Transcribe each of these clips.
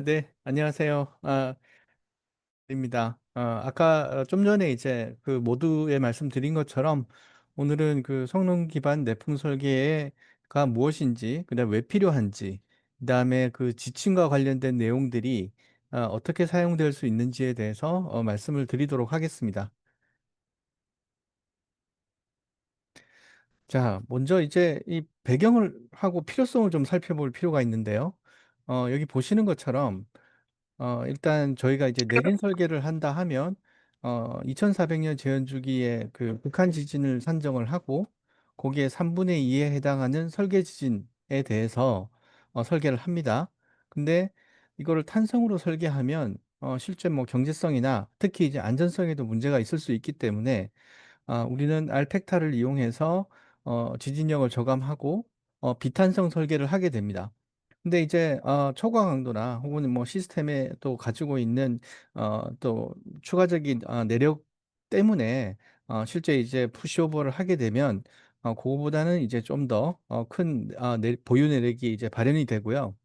네, 안녕하세요. 입니다. 아까 좀 전에 이제 그 모두에 말씀드린 것처럼 오늘은 그 성능 기반 내풍 설계가 무엇인지, 그다음 왜 필요한지, 그다음에 그 지침과 관련된 내용들이 어떻게 사용될 수 있는지에 대해서 말씀을 드리도록 하겠습니다. 자, 먼저 이제 이 배경을 하고 필요성을 좀 살펴볼 필요가 있는데요. 여기 보시는 것처럼 일단 저희가 이제 내린 설계를 한다 하면 2400년 재현 주기의 그 극한 지진을 산정을 하고 거기에 3분의 2에 해당하는 설계 지진에 대해서 설계를 합니다. 근데 이거를 탄성으로 설계하면 실제 뭐 경제성이나 특히 이제 안전성에도 문제가 있을 수 있기 때문에 우리는 알펙타를 이용해서 지진력을 저감하고 비탄성 설계를 하게 됩니다. 근데 이제 초과 강도나 혹은 뭐 시스템에 또 가지고 있는 또 추가적인 내력 때문에 실제 이제 푸시오버를 하게 되면 그거보다는 이제 좀 더 큰 보유 내력이 이제 발현이 되고요.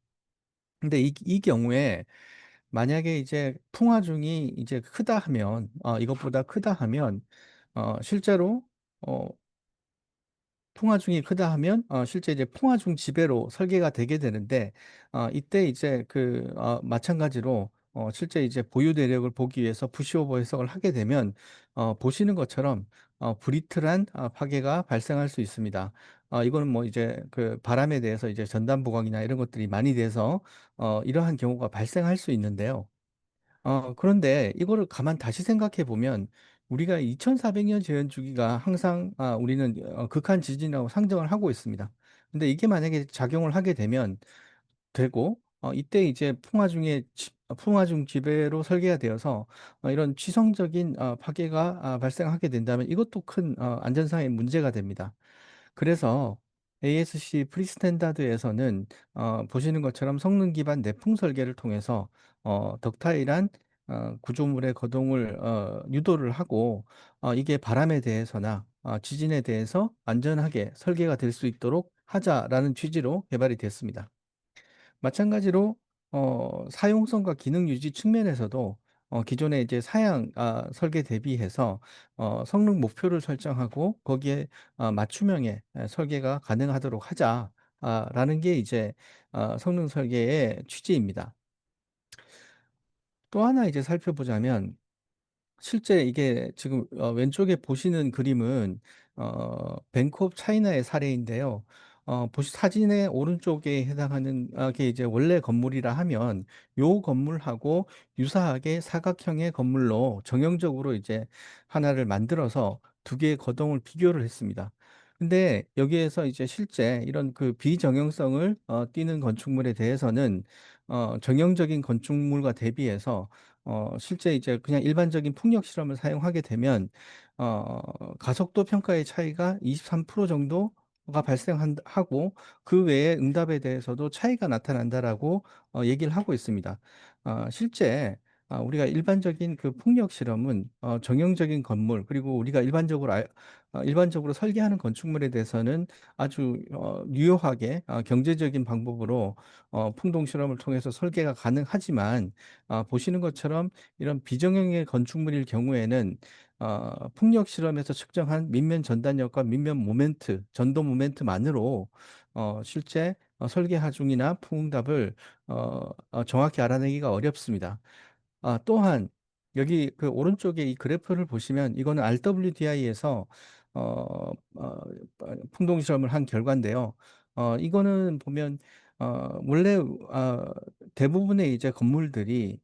근데 이 경우에 만약에 이제 풍화중이 이제 크다 하면 이것보다 크다 하면 실제로 어, 풍화중이 크다 하면 실제 이제 풍화중 지배로 설계가 되게 되는데 이때 이제 마찬가지로 실제 이제 보유 대력을 보기 위해서 푸시오버 해석을 하게 되면 보시는 것처럼 브리틀한 파괴가 발생할 수 있습니다. 이거는 뭐 이제 그 바람에 대해서 이제 전단 부각이나 이런 것들이 많이 돼서 이러한 경우가 발생할 수 있는데요. 그런데 이거를 가만 다시 생각해 보면 우리가 2400년 재현 주기가 항상 우리는 극한 지진이라고 상정을 하고 있습니다. 근데 이게 만약에 작용을 하게 되면 되고 이때 이제 풍화중 지배로 설계가 되어서 이런 취성적인 파괴가 발생하게 된다면 이것도 큰 안전상의 문제가 됩니다. 그래서 ASC 프리스탠다드에서는 보시는 것처럼 성능 기반 내풍 설계를 통해서 덕타일한 구조물의 거동을 유도를 하고 이게 바람에 대해서나 지진에 대해서 안전하게 설계가 될 수 있도록 하자라는 취지로 개발이 됐습니다. 마찬가지로 사용성과 기능 유지 측면에서도 기존의 이제 사양 설계 대비해서 성능 목표를 설정하고 거기에 맞춤형의 설계가 가능하도록 하자라는 게 이제 성능 설계의 취지입니다. 또 하나 이제 살펴보자면 실제 이게 지금 왼쪽에 보시는 그림은 뱅크 오브 차이나의 사례인데요. 사진의 오른쪽에 해당하는 게 이제 원래 건물이라 하면 요 건물하고 유사하게 사각형의 건물로 정형적으로 이제 하나를 만들어서 두 개의 거동을 비교를 했습니다. 근데 여기에서 이제 실제 이런 그 비정형성을 띠는 건축물에 대해서는 정형적인 건축물과 대비해서 실제 이제 그냥 일반적인 풍력 실험을 사용하게 되면 가속도 평가의 차이가 23% 정도가 발생하고 그 외에 응답에 대해서도 차이가 나타난다라고 얘기를 하고 있습니다. 실제 우리가 일반적인 그 풍력 실험은 정형적인 건물 그리고 우리가 일반적으로 설계하는 건축물에 대해서는 아주 유효하게 경제적인 방법으로 풍동 실험을 통해서 설계가 가능하지만 보시는 것처럼 이런 비정형의 건축물일 경우에는 풍력 실험에서 측정한 밑면 전단력과 밑면 모멘트, 전도 모멘트만으로 실제 설계 하중이나 풍응답을 정확히 알아내기가 어렵습니다. 또한 여기 그 오른쪽에 이 그래프를 보시면 이거는 RWDI에서 풍동 실험을 한 결과인데요. 이거는 보면 원래 대부분의 이제 건물들이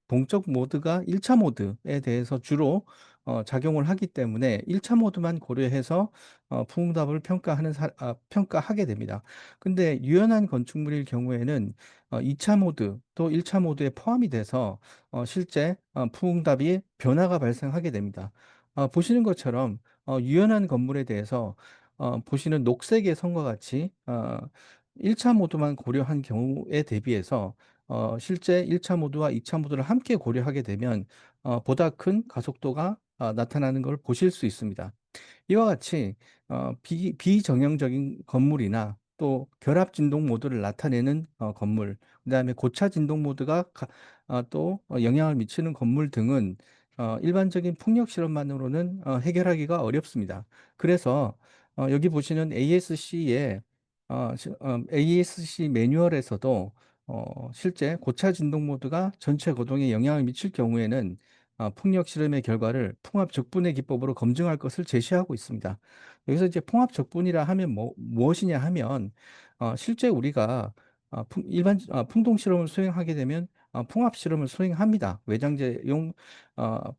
동적 모드가 1차 모드에 대해서 주로 작용을 하기 때문에 1차 모드만 고려해서 풍응답을 평가하게 됩니다. 근데 유연한 건축물일 경우에는 2차 모드 또 1차 모드에 포함이 돼서 실제 풍응답이 변화가 발생하게 됩니다. 보시는 것처럼 유연한 건물에 대해서 보시는 녹색의 선과 같이 1차 모드만 고려한 경우에 대비해서 실제 1차 모드와 2차 모드를 함께 고려하게 되면 보다 큰 가속도가 나타나는 걸 보실 수 있습니다. 이와 같이 비정형적인 건물이나 또 결합 진동 모드를 나타내는 건물, 그다음에 고차 진동 모드가 또 영향을 미치는 건물 등은 일반적인 풍력 실험만으로는 해결하기가 어렵습니다. 그래서 여기 보시는 ASC의 ASC 매뉴얼에서도 실제 고차 진동 모드가 전체 거동에 영향을 미칠 경우에는 풍력 실험의 결과를 풍압 적분의 기법으로 검증할 것을 제시하고 있습니다. 여기서 이제 풍압 적분이라 하면 무엇이냐 하면 실제 우리가 일반 풍동 실험을 수행하게 되면 풍압 실험을 수행합니다. 외장재용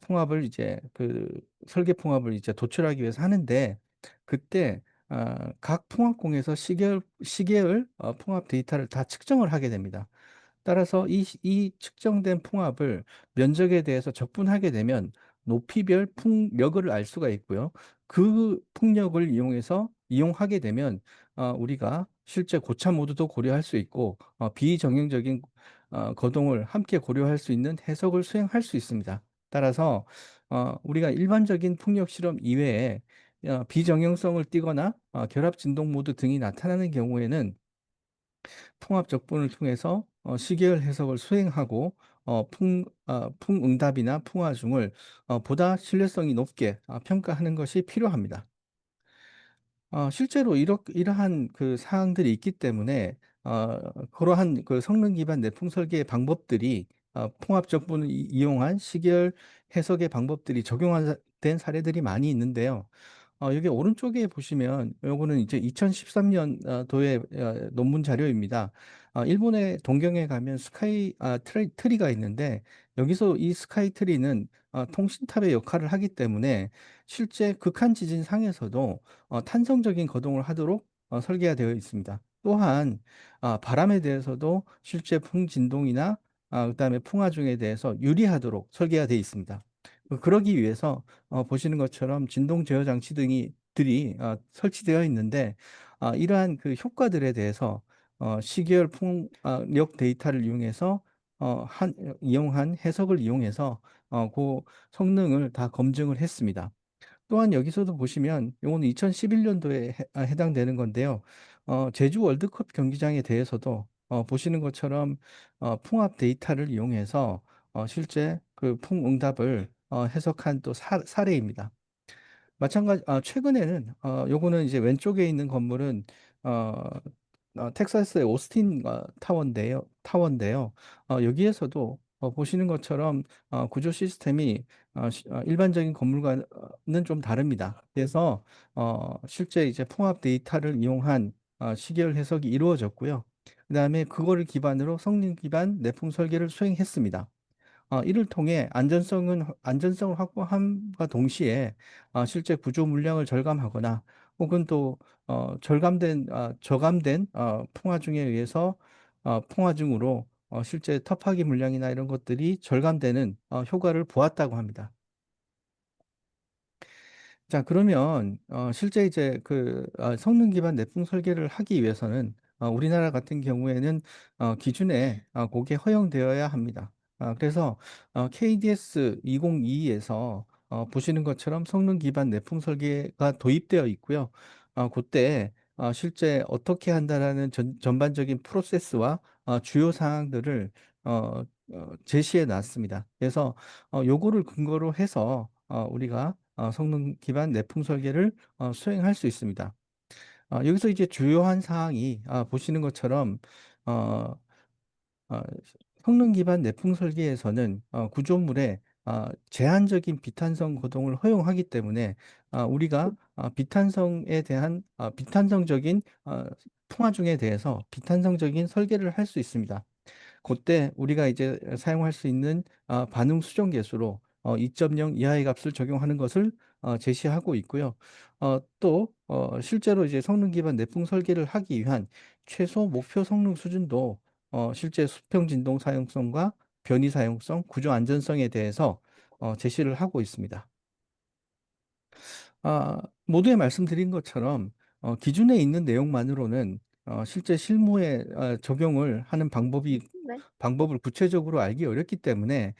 풍압을 이제 그 설계 풍압을 이제 도출하기 위해서 하는데 그때 각 풍압공에서 시계열 풍압 데이터를 다 측정을 하게 됩니다. 따라서 이 측정된 풍압을 면적에 대해서 적분하게 되면 높이별 풍력을 알 수가 있고요. 그 풍력을 이용하게 되면 우리가 실제 고차 모드도 고려할 수 있고 비정형적인 거동을 함께 고려할 수 있는 해석을 수행할 수 있습니다. 따라서 우리가 일반적인 풍력 실험 이외에 비정형성을 띠거나 결합 진동 모드 등이 나타나는 경우에는 통합 적분을 통해서 시계열 해석을 수행하고 풍응답이나 풍화중을 보다 신뢰성이 높게 평가하는 것이 필요합니다. 실제로 이러한 그 사항들이 있기 때문에 그러한 그 성능 기반 내풍 설계의 방법들이 풍합 적분을 이용한 시계열 해석의 방법들이 적용된 사례들이 많이 있는데요. 여기 오른쪽에 보시면 요거는 이제 2013년 도의 논문 자료입니다. 일본의 동경에 가면 트리가 있는데 여기서 이 스카이 트리는 통신탑의 역할을 하기 때문에 실제 극한 지진 상에서도 탄성적인 거동을 하도록 설계가 되어 있습니다. 또한 바람에 대해서도 실제 풍진동이나 그다음에 풍화중에 대해서 유리하도록 설계가 되어 있습니다. 그러기 위해서 보시는 것처럼 진동 제어 장치 들이 설치되어 있는데 이러한 그 효과들에 대해서 시계열 풍력 데이터를 이용해서 이용한 해석을 이용해서 그 성능을 다 검증을 했습니다. 또한 여기서도 보시면 이거는 2011년도에 해당되는 건데요. 제주 월드컵 경기장에 대해서도 보시는 것처럼 풍압 데이터를 이용해서 실제 그 풍응답을 해석한 또 사례입니다. 최근에는 요거는 이제 왼쪽에 있는 건물은 어, 텍사스의 오스틴 타워인데요. 여기에서도 보시는 것처럼 구조 시스템이 일반적인 건물과는 좀 다릅니다. 그래서 실제 이제 풍압 데이터를 이용한 시계열 해석이 이루어졌고요. 그다음에 그거를 기반으로 성능 기반 내풍 설계를 수행했습니다. 이를 통해 안전성을 확보함과 동시에 실제 구조 물량을 절감하거나 혹은 또 저감된 풍화중에 의해서 풍화중으로 실제 터프하기 물량이나 이런 것들이 절감되는 효과를 보았다고 합니다. 자, 그러면 실제 이제 그 성능 기반 내풍 설계를 하기 위해서는 우리나라 같은 경우에는 기준에 그게 허용되어야 합니다. 그래서 KDS 2022에서 보시는 것처럼 성능 기반 내풍 설계가 도입되어 있고요. 그때 실제 어떻게 한다라는 전반적인 프로세스와 주요 사항들을 제시해 놨습니다. 그래서 요거를 근거로 해서 우리가 성능 기반 내풍 설계를 수행할 수 있습니다. 여기서 이제 주요한 사항이 보시는 것처럼 어, 어, 성능 기반 내풍 설계에서는 구조물에 제한적인 비탄성 거동을 허용하기 때문에 우리가 비탄성에 대한 비탄성적인 풍화중에 대해서 비탄성적인 설계를 할 수 있습니다. 그때 우리가 이제 사용할 수 있는 반응 수정 계수로 2.0 이하의 값을 적용하는 것을 제시하고 있고요. 또 실제로 이제 성능 기반 내풍 설계를 하기 위한 최소 목표 성능 수준도 실제 수평 진동 사용성과 변이 사용성, 구조 안전성에 대해서 제시를 하고 있습니다. 모두에 말씀드린 것처럼 기준에 있는 내용만으로는 실제 실무에 적용을 하는 네. 방법을 구체적으로 알기 어렵기 때문에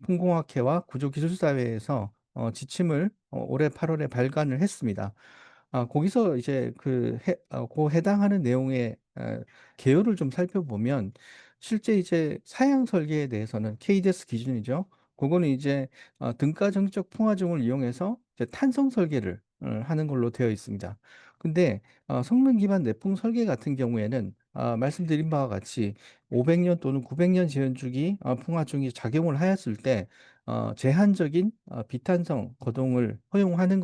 항공학회와 구조기술사회에서 지침을 올해 8월에 발간을 했습니다. 거기서 이제 그 해당하는 내용의 개요를 좀 살펴보면 실제 이제 사양 설계에 대해서는 KDS 기준이죠. 그거는 이제 등가정적 풍화중을 이용해서 이제 탄성 설계를 하는 걸로 되어 있습니다. 근데 성능 기반 내풍 설계 같은 경우에는 말씀드린 바와 같이 500년 또는 900년 지연주기 풍화중이 작용을 하였을 때 제한적인 비탄성 거동을 허용하는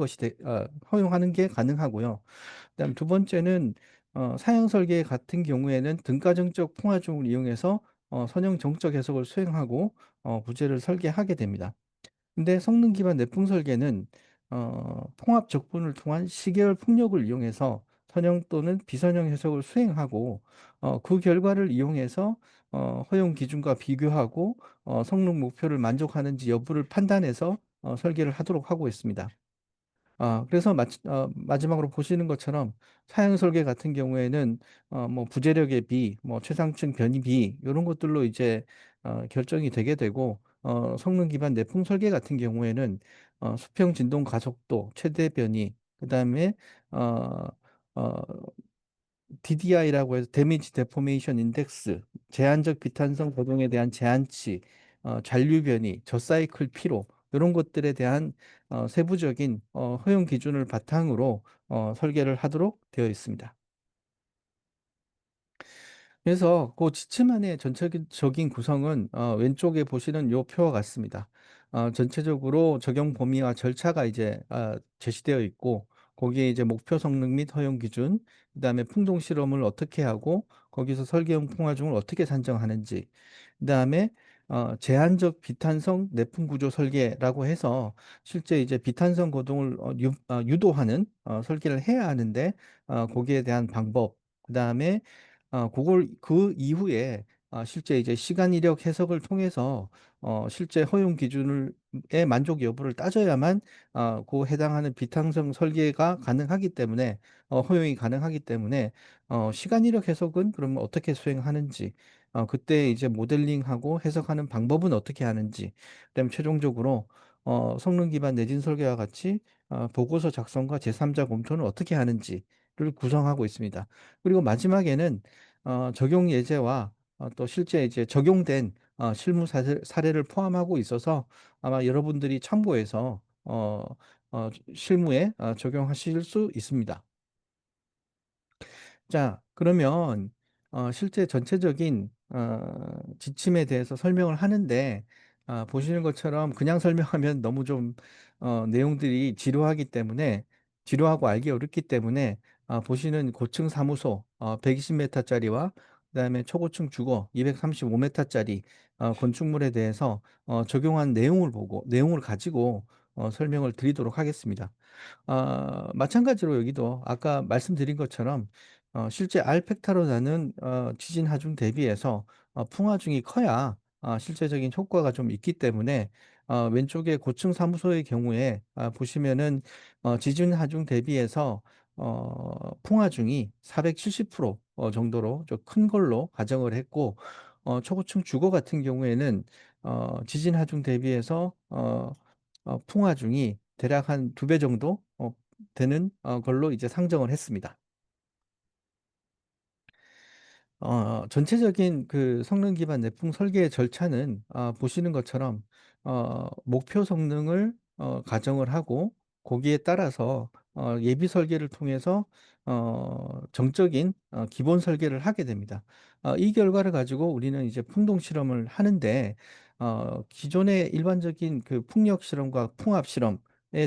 게 가능하고요. 그다음 두 번째는 사형 설계 같은 경우에는 등가정적 풍화중을 이용해서 선형 정적 해석을 수행하고 부재를 설계하게 됩니다. 근데 성능 기반 내풍 설계는 통합 적분을 통한 시계열 풍력을 이용해서 선형 또는 비선형 해석을 수행하고 그 결과를 이용해서 허용 기준과 비교하고 성능 목표를 만족하는지 여부를 판단해서 설계를 하도록 하고 있습니다. 그래서 마지막으로 보시는 것처럼 사양 설계 같은 경우에는 뭐 부재력의 비, 뭐 최상층 변이 비 이런 것들로 이제 결정이 되게 되고 성능 기반 내풍 설계 같은 경우에는 수평 진동 가속도, 최대 변이, 그다음에 어, 어, DDI라고 해서 데미지 데포메이션 인덱스, 제한적 비탄성 거동에 대한 제한치, 잔류 변이, 저사이클 피로 이런 것들에 대한 세부적인 허용 기준을 바탕으로 설계를 하도록 되어 있습니다. 그래서 그 지침안의 전체적인 구성은 왼쪽에 보시는 요 표와 같습니다. 전체적으로 적용 범위와 절차가 이제 제시되어 있고 거기에 이제 목표 성능 및 허용 기준, 그다음에 풍동 실험을 어떻게 하고 거기서 설계용 풍화중을 어떻게 산정하는지, 그다음에 제한적 비탄성 내풍 구조 설계라고 해서 실제 이제 비탄성 거동을 유도하는 설계를 해야 하는데 거기에 대한 방법, 그다음에 그걸 그 이후에 실제 이제 시간 이력 해석을 통해서 실제 허용 기준의 만족 여부를 따져야만 그 해당하는 비탄성 설계가 가능하기 때문에 허용이 가능하기 때문에 시간 이력 해석은 그러면 어떻게 수행하는지 그때 이제 모델링하고 해석하는 방법은 어떻게 하는지 그다음에 최종적으로 성능 기반 내진 설계와 같이 보고서 작성과 제3자 검토는 어떻게 하는지를 구성하고 있습니다. 그리고 마지막에는 적용 예제와 또 실제 이제 적용된 실무 사례를 포함하고 있어서 아마 여러분들이 참고해서 실무에 적용하실 수 있습니다. 자, 그러면 실제 전체적인 지침에 대해서 설명을 하는데 보시는 것처럼 그냥 설명하면 너무 좀 내용들이 지루하고 알기 어렵기 때문에 보시는 고층 사무소 120m짜리와 그다음에 초고층 주거 235m짜리 건축물에 대해서 적용한 내용을 가지고 설명을 드리도록 하겠습니다. 마찬가지로 여기도 아까 말씀드린 것처럼 실제 알펙타로 나는 지진 하중 대비해서 풍하중이 커야 실제적인 효과가 좀 있기 때문에 왼쪽에 고층 사무소의 경우에 보시면은 지진 하중 대비해서 풍하중이 470% 정도로 좀 큰 걸로 가정을 했고 초고층 주거 같은 경우에는 지진 하중 대비해서 풍화중이 대략 한 2배 정도 되는 걸로 이제 상정을 했습니다. 전체적인 그 성능 기반 내풍 설계 절차는 보시는 것처럼 목표 성능을 가정을 하고 거기에 따라서 예비 설계를 통해서 정적인 기본 설계를 하게 됩니다. 이 결과를 가지고 우리는 이제 풍동 실험을 하는데 기존의 일반적인 그 풍력 실험과 풍압 실험에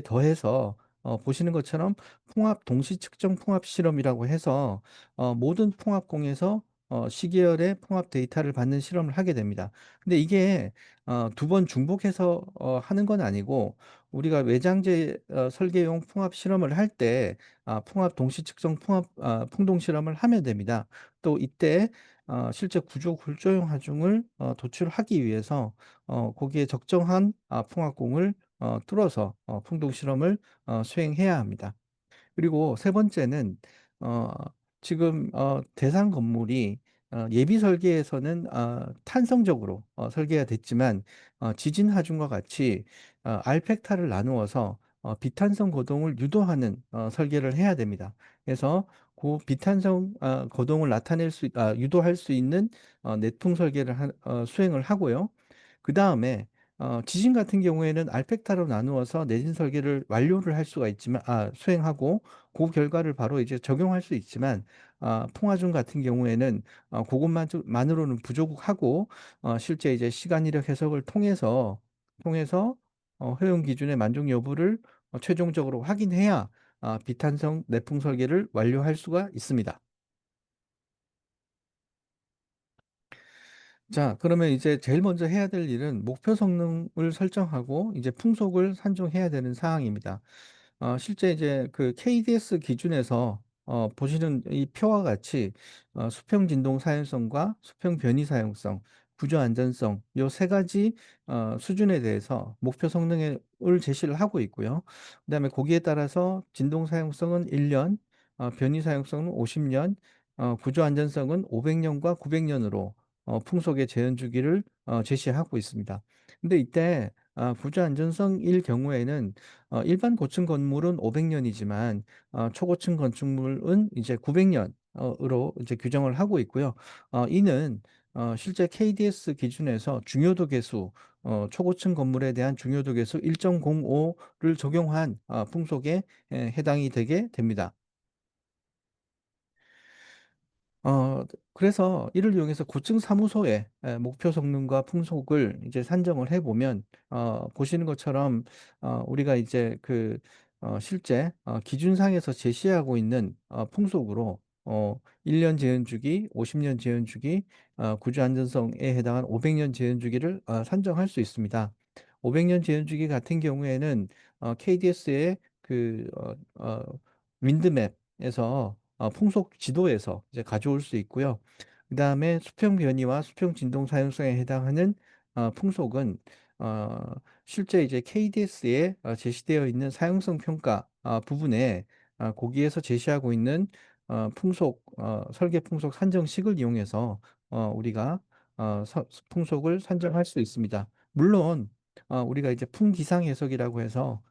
더해서 보시는 것처럼 풍압 동시 측정 풍압 실험이라고 해서 모든 풍압공에서 시계열의 풍압 데이터를 받는 실험을 하게 됩니다. 근데 이게 두 번 중복해서 하는 건 아니고 우리가 외장재 설계용 풍압 실험을 할 때 풍압 동시 측정 풍동 실험을 하면 됩니다. 또 이때 실제 구조 굴조용 하중을 도출하기 위해서 거기에 적정한 풍압공을 뚫어서 풍동 실험을 수행해야 합니다. 그리고 세 번째는 어, 지금 대상 건물이 예비 설계에서는 탄성적으로 설계가 됐지만 지진 하중과 같이 알펙타를 나누어서 비탄성 거동을 유도하는 설계를 해야 됩니다. 그래서 그 비탄성 거동을 유도할 수 있는 내풍 설계를 수행을 하고요. 그 다음에 지진 같은 경우에는 알펙타로 나누어서 내진 설계를 완료를 할 수가 있지만 수행하고 그 결과를 바로 이제 적용할 수 있지만 풍화중 같은 경우에는 그것만으로는 부족하고 실제 이제 시간 이력 해석을 통해서 허용 기준의 만족 여부를 최종적으로 확인해야 비탄성 내풍 설계를 완료할 수가 있습니다. 자, 그러면 이제 제일 먼저 해야 될 일은 목표 성능을 설정하고 이제 풍속을 산정해야 되는 사항입니다. 실제 이제 그 KDS 기준에서 보시는 이 표와 같이 수평 진동 사용성과 수평 변이 사용성, 구조 안전성 요 세 가지 수준에 대해서 목표 성능을 제시를 하고 있고요. 그다음에 거기에 따라서 진동 사용성은 1년, 변이 사용성은 50년, 구조 안전성은 500년과 900년으로 풍속의 재현 주기를 제시하고 있습니다. 근데 이때 구조 안전성일 경우에는 일반 고층 건물은 500년이지만 초고층 건축물은 이제 900년으로 이제 규정을 하고 있고요. 이는 실제 KDS 기준에서 중요도 계수, 초고층 건물에 대한 중요도 계수 1.05를 적용한 풍속에 해당이 되게 됩니다. 어, 그래서 이를 이용해서 고층 사무소의 목표 성능과 풍속을 이제 산정을 해보면, 보시는 것처럼, 우리가 이제 실제 기준상에서 제시하고 있는 풍속으로, 1년 재현 주기, 50년 재현 주기, 구조 안전성에 해당한 500년 재현 주기를 산정할 수 있습니다. 500년 재현 주기 같은 경우에는 KDS의 윈드맵에서 풍속 지도에서 이제 가져올 수 있고요. 그 다음에 수평 변이와 수평 진동 사용성에 해당하는 풍속은 어, 실제 이제 KDS에 제시되어 있는 사용성 평가 부분에 거기에서 제시하고 있는 설계 풍속 산정식을 이용해서 우리가 풍속을 산정할 수 있습니다. 물론 우리가 이제 풍기상 해석이라고 해서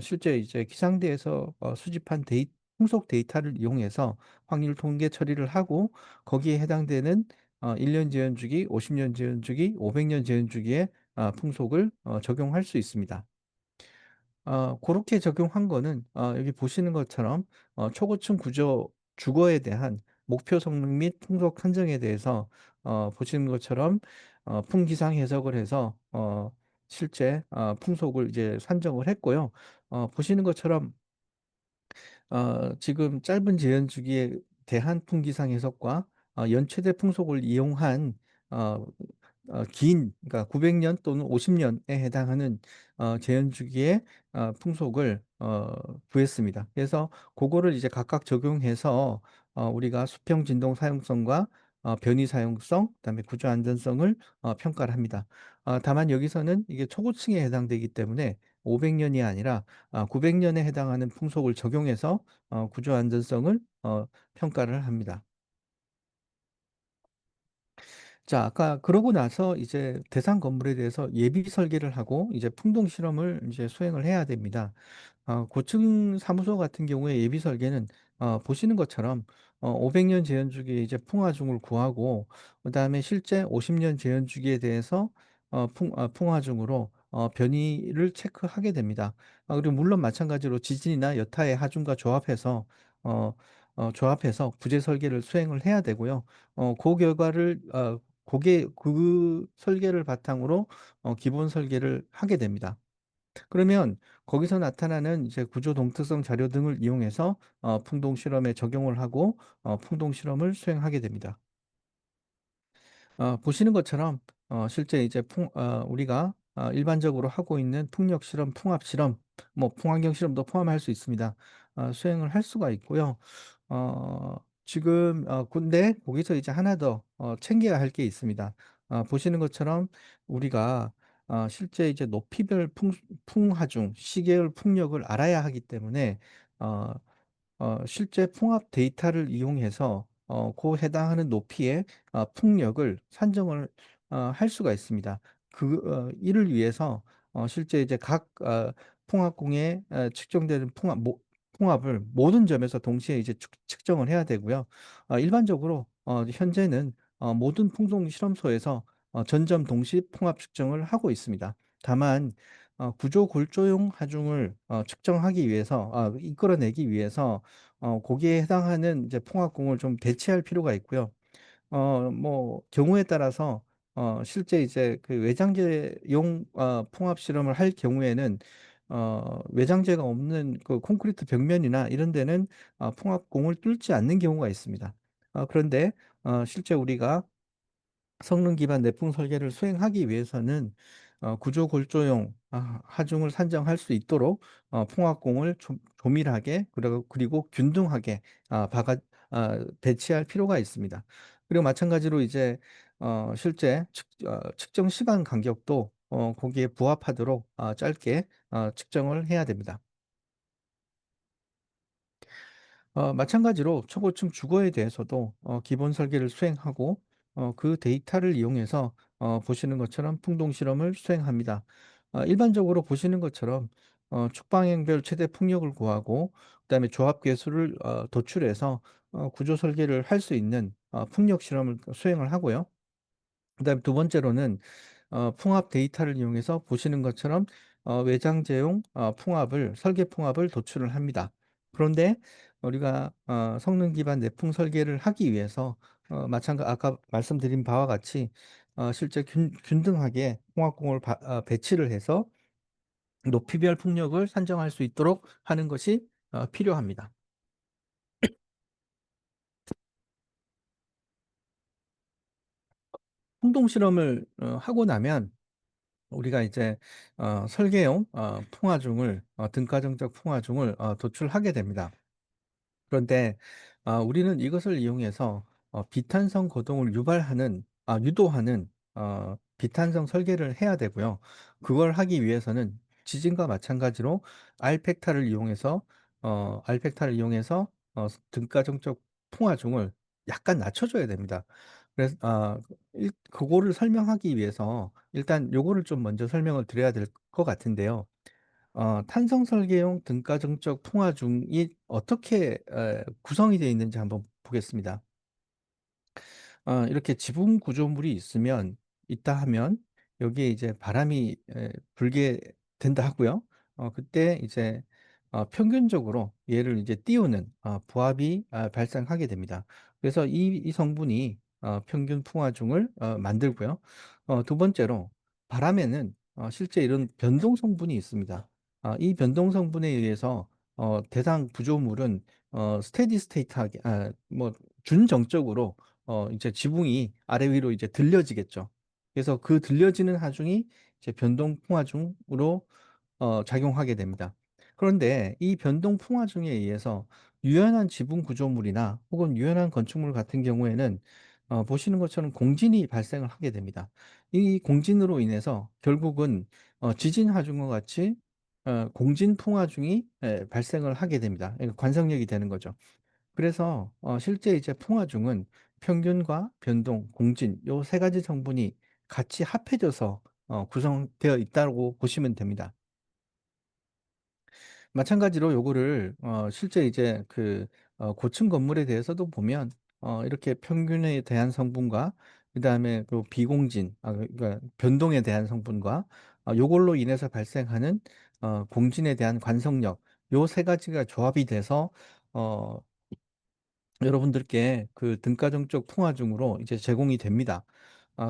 실제 이제 기상대에서 수집한 풍속 데이터를 이용해서 확률 통계 처리를 하고 거기에 해당되는 1년 재현 주기, 50년 재현 주기, 500년 재현 주기의 풍속을 적용할 수 있습니다. 그렇게 적용한 거는 여기 보시는 것처럼 초고층 구조 주거에 대한 목표 성능 및 풍속 한정에 대해서 보시는 것처럼 풍기상 해석을 해서 실제 풍속을 이제 산정을 했고요. 보시는 것처럼 지금 짧은 재현 주기에 대한 풍기상 해석과 연체대 풍속을 이용한 어, 그러니까 900년 또는 50년에 해당하는 재현 주기의 풍속을 구했습니다. 그래서 그거를 이제 각각 적용해서 우리가 수평 진동 사용성과 변이 사용성, 그다음에 구조 안전성을 평가를 합니다. 다만 여기서는 이게 초고층에 해당되기 때문에 500년이 아니라 900년에 해당하는 풍속을 적용해서 구조 안전성을 평가를 합니다. 자, 아까 그러고 나서 이제 대상 건물에 대해서 예비 설계를 하고 이제 풍동 실험을 이제 수행을 해야 됩니다. 고층 사무소 같은 경우에 예비 설계는 보시는 것처럼 500년 재현 주기에 이제 풍화중을 구하고 그다음에 실제 50년 재현 주기에 대해서 풍화중으로 변이를 체크하게 됩니다. 그리고 물론 마찬가지로 지진이나 여타의 하중과 어, 조합해서 부재 설계를 수행을 해야 되고요. 그 결과를 그 설계를 바탕으로 기본 설계를 하게 됩니다. 그러면 거기서 나타나는 이제 구조 동특성 자료 등을 이용해서 풍동 실험에 적용을 하고 풍동 실험을 수행하게 됩니다. 보시는 것처럼 실제 이제 우리가 일반적으로 하고 있는 풍력 실험, 풍압 실험, 뭐 풍환경 실험도 포함할 수 있습니다. 수행을 할 수가 있고요. 지금 근데 거기서 이제 하나 더 챙겨야 할 게 있습니다. 보시는 것처럼 우리가 실제 이제 높이별 풍하중, 시계열 풍력을 알아야 하기 때문에 어, 실제 풍압 데이터를 이용해서 그 해당하는 높이의 풍력을 산정을 할 수가 있습니다. 이를 위해서 실제 이제 각 풍합공에 측정되는 풍합을 모든 점에서 동시에 이제 측정을 해야 되고요. 일반적으로 현재는 모든 풍동 실험소에서 전점 동시 풍합 측정을 하고 있습니다. 다만 구조 골조용 하중을 측정하기 위해서 이끌어내기 위해서 거기에 해당하는 이제 풍합공을 좀 배치할 필요가 있고요. 뭐 경우에 따라서 실제 이제 그 외장재용 풍합 실험을 할 경우에는 외장재가 없는 그 콘크리트 벽면이나 이런 데는 풍합공을 뚫지 않는 경우가 있습니다. 그런데 실제 우리가 성능 기반 내풍 설계를 수행하기 위해서는 구조 골조용 하중을 산정할 수 있도록 풍합공을 조밀하게 그리고 균등하게 배치할 필요가 있습니다. 그리고 마찬가지로 이제 실제 측정 시간 간격도 거기에 부합하도록 짧게 측정을 해야 됩니다. 마찬가지로 초고층 주거에 대해서도 기본 설계를 수행하고 그 데이터를 이용해서 보시는 것처럼 풍동 실험을 수행합니다. 일반적으로 보시는 것처럼 축방형별 최대 풍력을 구하고 그다음에 조합 계수를 도출해서 구조 설계를 할 수 있는 풍력 실험을 수행을 하고요. 그다음에 두 번째로는 풍합 데이터를 이용해서 보시는 것처럼 외장재용 풍합을 설계 풍합을 도출을 합니다. 그런데 우리가 성능 기반 내풍 설계를 하기 위해서 아까 말씀드린 바와 같이 실제 균등하게 풍합공을 배치를 해서 높이별 풍력을 산정할 수 있도록 하는 것이 필요합니다. 풍동 실험을 하고 나면 우리가 이제 설계용 풍화중을 등가정적 풍화중을 도출하게 됩니다. 그런데 우리는 이것을 이용해서 비탄성 거동을 유도하는 비탄성 설계를 해야 되고요. 그걸 하기 위해서는 지진과 마찬가지로 알펙타를 이용해서 등가정적 풍화중을 약간 낮춰줘야 됩니다. 그래서 그거를 설명하기 위해서 일단 요거를 좀 먼저 설명을 드려야 될 것 같은데요. 탄성 설계용 등가정적 풍화중이 어떻게 구성이 되어 있는지 한번 보겠습니다. 이렇게 지붕 구조물이 있다 하면 여기에 이제 바람이 불게 된다 하고요. 그때 이제 평균적으로 얘를 이제 띄우는 부합이 발생하게 됩니다. 그래서 이 성분이 평균 풍화중을 만들고요. 두 번째로 바람에는 실제 이런 변동 성분이 있습니다. 이 변동 성분에 의해서 대상 구조물은 스테디 스테이트하게 뭐 준정적으로 이제 지붕이 아래 위로 이제 들려지겠죠. 그래서 그 들려지는 하중이 이제 변동 풍화중으로 작용하게 됩니다. 그런데 이 변동 풍화중에 의해서 유연한 지붕 구조물이나 혹은 유연한 건축물 같은 경우에는 보시는 것처럼 공진이 발생을 하게 됩니다. 이 공진으로 인해서 결국은 지진 하중과 같이 공진 풍화중이 발생을 하게 됩니다. 관성력이 되는 거죠. 그래서 실제 이제 풍화중은 평균과 변동, 공진 요 세 가지 성분이 같이 합해져서 구성되어 있다고 보시면 됩니다. 마찬가지로 요거를 실제 이제 그 고층 건물에 대해서도 보면 이렇게 평균에 대한 성분과 그다음에 그 비공진 그러니까 변동에 대한 성분과 요걸로 인해서 발생하는 공진에 대한 관성력 요 세 가지가 조합이 돼서 어 여러분들께 그 등가정적 풍화중으로 이제 제공이 됩니다.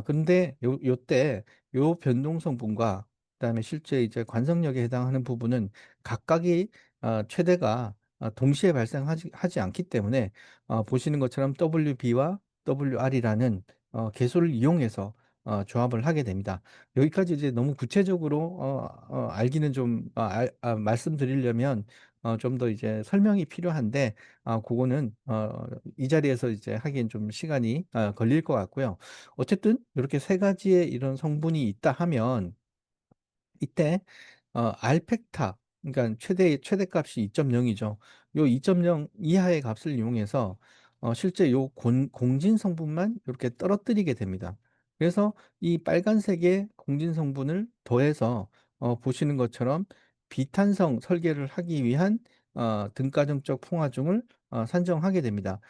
근데 요때 요 변동 성분과 그다음에 실제 이제 관성력에 해당하는 부분은 각각이 최대가 동시에 하지 않기 때문에 보시는 것처럼 WB와 WR이라는 계수를 이용해서 조합을 하게 됩니다. 여기까지 이제 너무 구체적으로 알기는 좀 말씀드리려면 좀 더 이제 설명이 필요한데 그거는 이 자리에서 이제 하기엔 좀 시간이 걸릴 것 같고요. 어쨌든 이렇게 세 가지의 이런 성분이 있다 하면 이때 알펙타 그러니까 최대값이 2.0이죠. 요 2.0 이하의 값을 이용해서 실제 요 공진 성분만 이렇게 떨어뜨리게 됩니다. 그래서 이 빨간색의 공진 성분을 더해서 보시는 것처럼 비탄성 설계를 하기 위한 등가정적 풍화중을 산정하게 됩니다.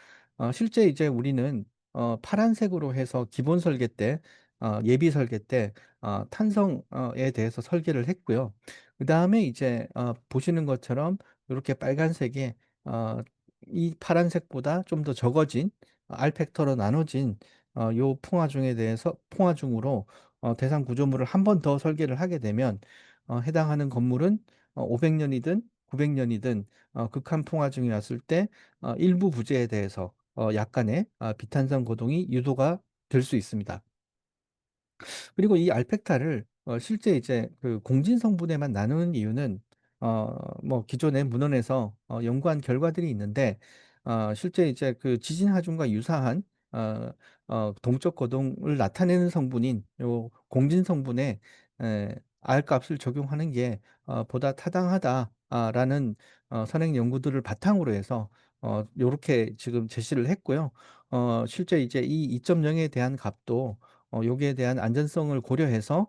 실제 이제 우리는 파란색으로 해서 기본 설계 때, 예비 설계 때 탄성에 대해서 설계를 했고요. 그 다음에 이제 보시는 것처럼 이렇게 빨간색에 어, 이 파란색보다 좀 더 적어진 R팩터로 나눠진 요 풍화중에 대해서 풍화중으로 대상 구조물을 한 번 더 설계를 하게 되면 해당하는 건물은 500년이든 900년이든 극한 풍화중이 왔을 때 일부 부재에 대해서 약간의 비탄성 고동이 유도가 될 수 있습니다. 그리고 이 알펙타를 실제 이제 그 공진 성분에만 나누는 이유는 뭐 기존의 문헌에서 연구한 결과들이 있는데 실제 이제 그 지진 하중과 유사한 어, 동적 거동을 나타내는 성분인 요 공진 성분에 R 값을 적용하는 게 보다 타당하다라는 선행 연구들을 바탕으로 해서 요렇게 지금 제시를 했고요. 실제 이제 이 2.0에 대한 값도 여기에 대한 안전성을 고려해서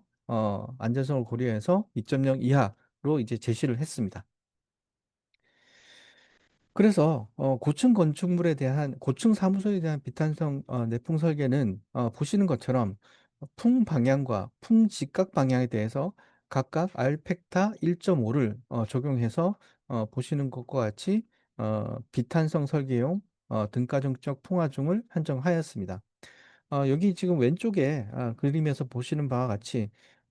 2.0 이하로 이제 제시를 했습니다. 그래서 고층 건축물에 대한 고층 사무소에 대한 비탄성 내풍 설계는 보시는 것처럼 풍 방향과 풍 직각 방향에 대해서 각각 알펙타 1.5를 적용해서 보시는 것과 같이 비탄성 설계용 등가정적 풍화중을 한정하였습니다. 여기 지금 왼쪽에 그림에서 보시는 바와 같이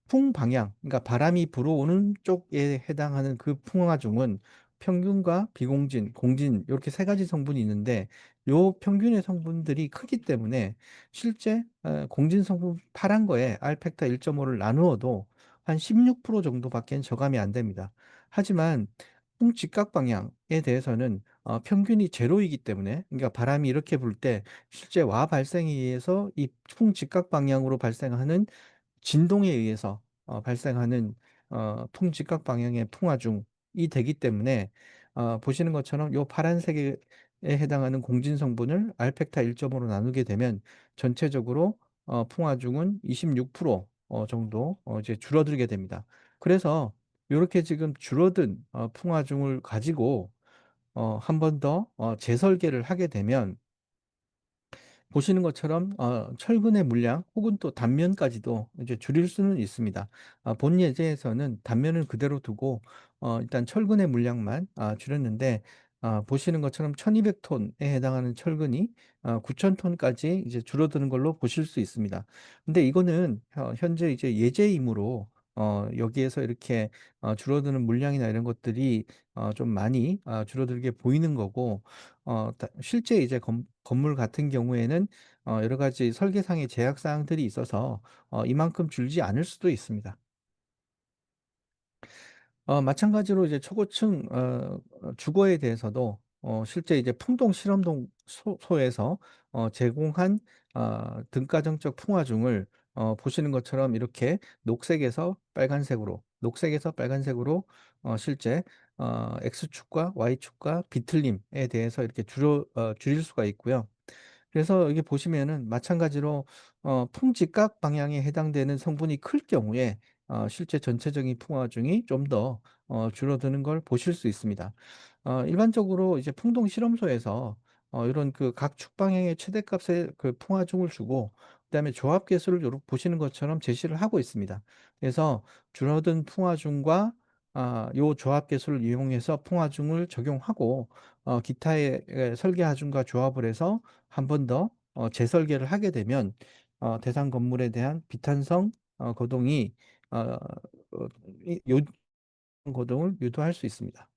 풍방향, 그러니까 바람이 불어오는 쪽에 해당하는 그 풍화중은 평균과 비공진, 공진 이렇게 세 가지 성분이 있는데 요 평균의 성분들이 크기 때문에 실제 공진 성분 파란 거에 알팩타 1.5를 나누어도 한 16% 정도밖에 저감이 안 됩니다. 하지만 풍직각 방향에 대해서는 평균이 제로이기 때문에 그러니까 바람이 이렇게 불 때 실제 와 발생에 의해서 이 풍직각 방향으로 발생하는 진동에 의해서 발생하는 풍직각 방향의 풍화중이 되기 때문에 보시는 것처럼 요 파란색에 해당하는 공진 성분을 알펙타 1.5로 나누게 되면 전체적으로 풍화중은 26% 정도 이제 줄어들게 됩니다. 그래서 이렇게 지금 줄어든 풍화중을 가지고 한 번 더 재설계를 하게 되면 보시는 것처럼 철근의 물량 혹은 또 단면까지도 이제 줄일 수는 있습니다. 본 예제에서는 단면을 그대로 두고 일단 철근의 물량만 줄였는데 보시는 것처럼 1200톤에 해당하는 철근이 9000톤까지 이제 줄어드는 걸로 보실 수 있습니다. 근데 이거는 현재 이제 예제이므로 여기에서 이렇게 줄어드는 물량이나 이런 것들이 좀 많이 줄어들게 보이는 거고 실제 이제 건물 같은 경우에는 여러 가지 설계상의 제약 사항들이 있어서 이만큼 줄지 않을 수도 있습니다. 마찬가지로 이제 초고층 주거에 대해서도 실제 이제 풍동 실험동 소에서 제공한 등가정적 풍화중을 보시는 것처럼 이렇게 녹색에서 빨간색으로 실제 X축과 Y축과 비틀림에 대해서 이렇게 줄일 수가 있고요. 그래서 여기 보시면은 마찬가지로 풍직각 방향에 해당되는 성분이 클 경우에 실제 전체적인 풍화중이 좀 더 줄어드는 걸 보실 수 있습니다. 일반적으로 이제 풍동 실험소에서 이런 그 각 축 방향의 최대값의 그 풍화중을 주고 그다음에 조합 계수를 요렇게 보시는 것처럼 제시를 하고 있습니다. 그래서 줄어든 풍화중과 요 조합 계수를 이용해서 풍화중을 적용하고 기타의 설계 하중과 조합을 해서 한 번 더 재설계를 하게 되면 대상 건물에 대한 비탄성 거동이 어, 요 거동을 유도할 수 있습니다.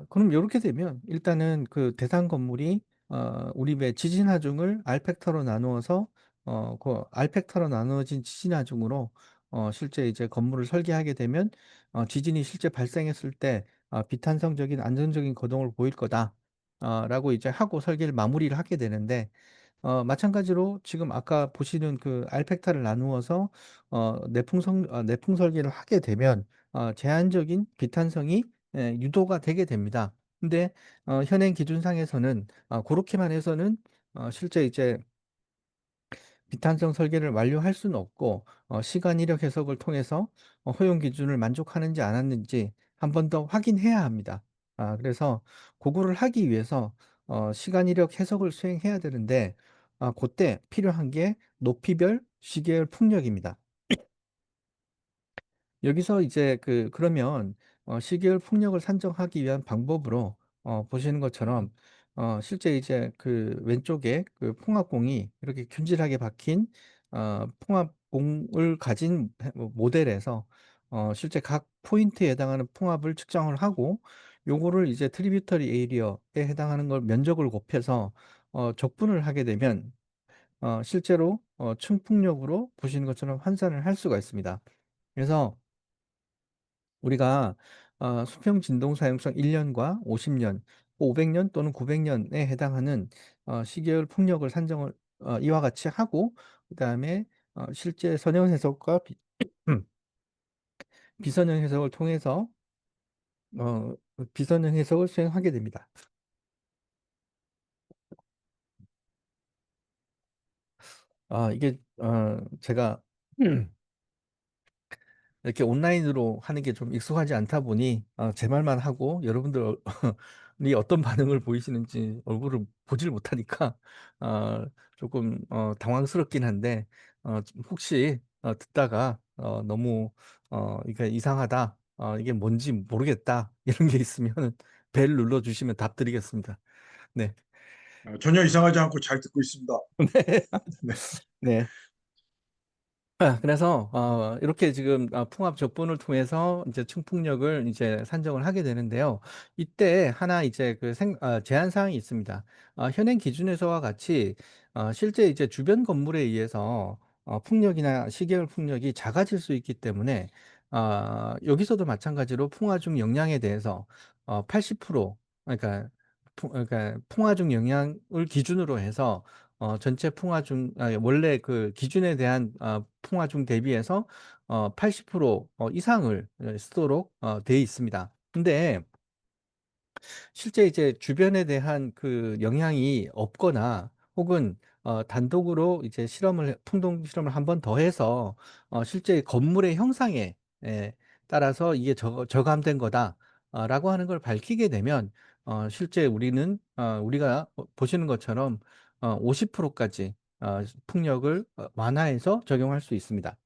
그럼 요렇게 되면 일단은 그 대상 건물이 우리 왜 지진 하중을 알팩터로 나누어서 그 알팩터로 나누어진 지진 하중으로 실제 이제 건물을 설계하게 되면 지진이 실제 발생했을 때 비탄성적인 안정적인 거동을 보일 거다. 라고 이제 하고 설계를 마무리를 하게 되는데 마찬가지로 지금 아까 보시는 그 알팩타를 나누어서 내풍 설계를 하게 되면 제한적인 비탄성이 유도가 되게 됩니다. 근데 현행 기준상에서는 그렇게만 해서는 실제 이제 비탄성 설계를 완료할 수는 없고 시간 이력 해석을 통해서 허용 기준을 만족하는지 안 하는지 한 번 더 확인해야 합니다. 그래서 그거를 하기 위해서 시간 이력 해석을 수행해야 되는데 그때 필요한 게 높이별 시계열 풍력입니다. 여기서 이제 그러면 시계열 풍력을 산정하기 위한 방법으로 보시는 것처럼 실제 이제 왼쪽에 풍합공이 이렇게 균질하게 박힌 풍합공을 가진 모델에서 실제 각 포인트에 해당하는 풍합을 측정을 하고 요거를 이제 트리뷰터리 에이리어에 해당하는 걸 면적을 곱해서 적분을 하게 되면 실제로 충풍력으로 보시는 것처럼 환산을 할 수가 있습니다. 그래서 우리가 수평 진동 사용성 1년과 50년, 500년 또는 900년에 해당하는 시계열 풍력을 산정을 이와 같이 하고 그다음에 실제 선형 해석과 비선형 해석을 통해서 비선형 해석을 수행하게 됩니다. 이게 제가 이렇게 온라인으로 하는 게 좀 익숙하지 않다 보니 제 말만 하고 여러분들이 어떤 반응을 보이시는지 얼굴을 보질 못하니까 조금 당황스럽긴 한데 혹시 듣다가 너무 이게 이상하다, 이게 뭔지 모르겠다 이런 게 있으면 벨 눌러주시면 답 드리겠습니다. 네. 전혀 이상하지 않고 잘 듣고 있습니다. 네. 네. 그래서 이렇게 지금 풍합 적분을 통해서 이제 충풍력을 이제 산정을 하게 되는데요. 이때 하나 이제 제한 사항이 있습니다. 현행 기준에서와 같이 실제 이제 주변 건물에 의해서 풍력이나 시계열 풍력이 작아질 수 있기 때문에 여기서도 마찬가지로 풍화중 영향에 대해서 80%, 그러니까 그러니까 풍화중 영향을 기준으로 해서 전체 풍화중 원래 그 기준에 대한 풍화중 대비해서 80% 이상을 쓰도록 돼 있습니다. 근데 실제 이제 주변에 대한 영향이 없거나 혹은 단독으로 이제 풍동 실험을 한 번 더 해서 실제 건물의 형상에 따라서 이게 저감된 거다라고 하는 걸 밝히게 되면 실제 우리가 보시는 것처럼 50%까지 풍력을 완화해서 적용할 수 있습니다.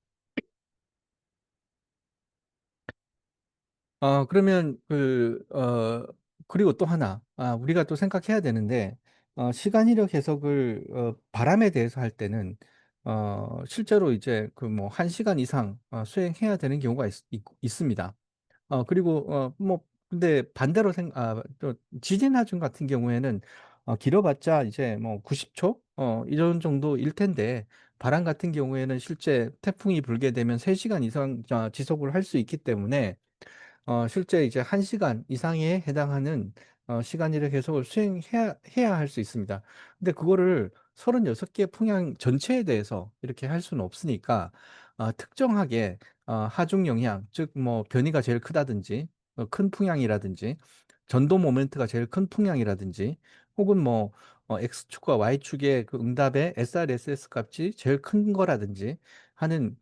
그러면 그리고 또 하나, 우리가 또 생각해야 되는데, 시간 이력 해석을, 바람에 대해서 할 때는, 실제로 이제 뭐, 1시간 이상 수행해야 되는 경우가 있습니다. 그리고, 근데 반대로 또 지진 하중 같은 경우에는, 길어봤자 이제 뭐 90초? 이런 정도일 텐데, 바람 같은 경우에는 실제 태풍이 불게 되면 3시간 이상 지속을 할 수 있기 때문에, 실제 이제 1시간 이상에 해당하는 시간 이력 해석을 수행해야 할 수 있습니다. 근데 그거를 36개 풍향 전체에 대해서 이렇게 할 수는 없으니까 특정하게 하중 영향, 즉 뭐 변이가 제일 크다든지 큰 풍향이라든지 전도 모멘트가 제일 큰 풍향이라든지 혹은 뭐 X축과 Y축의 그 응답의 SRSS 값이 제일 큰 거라든지 하는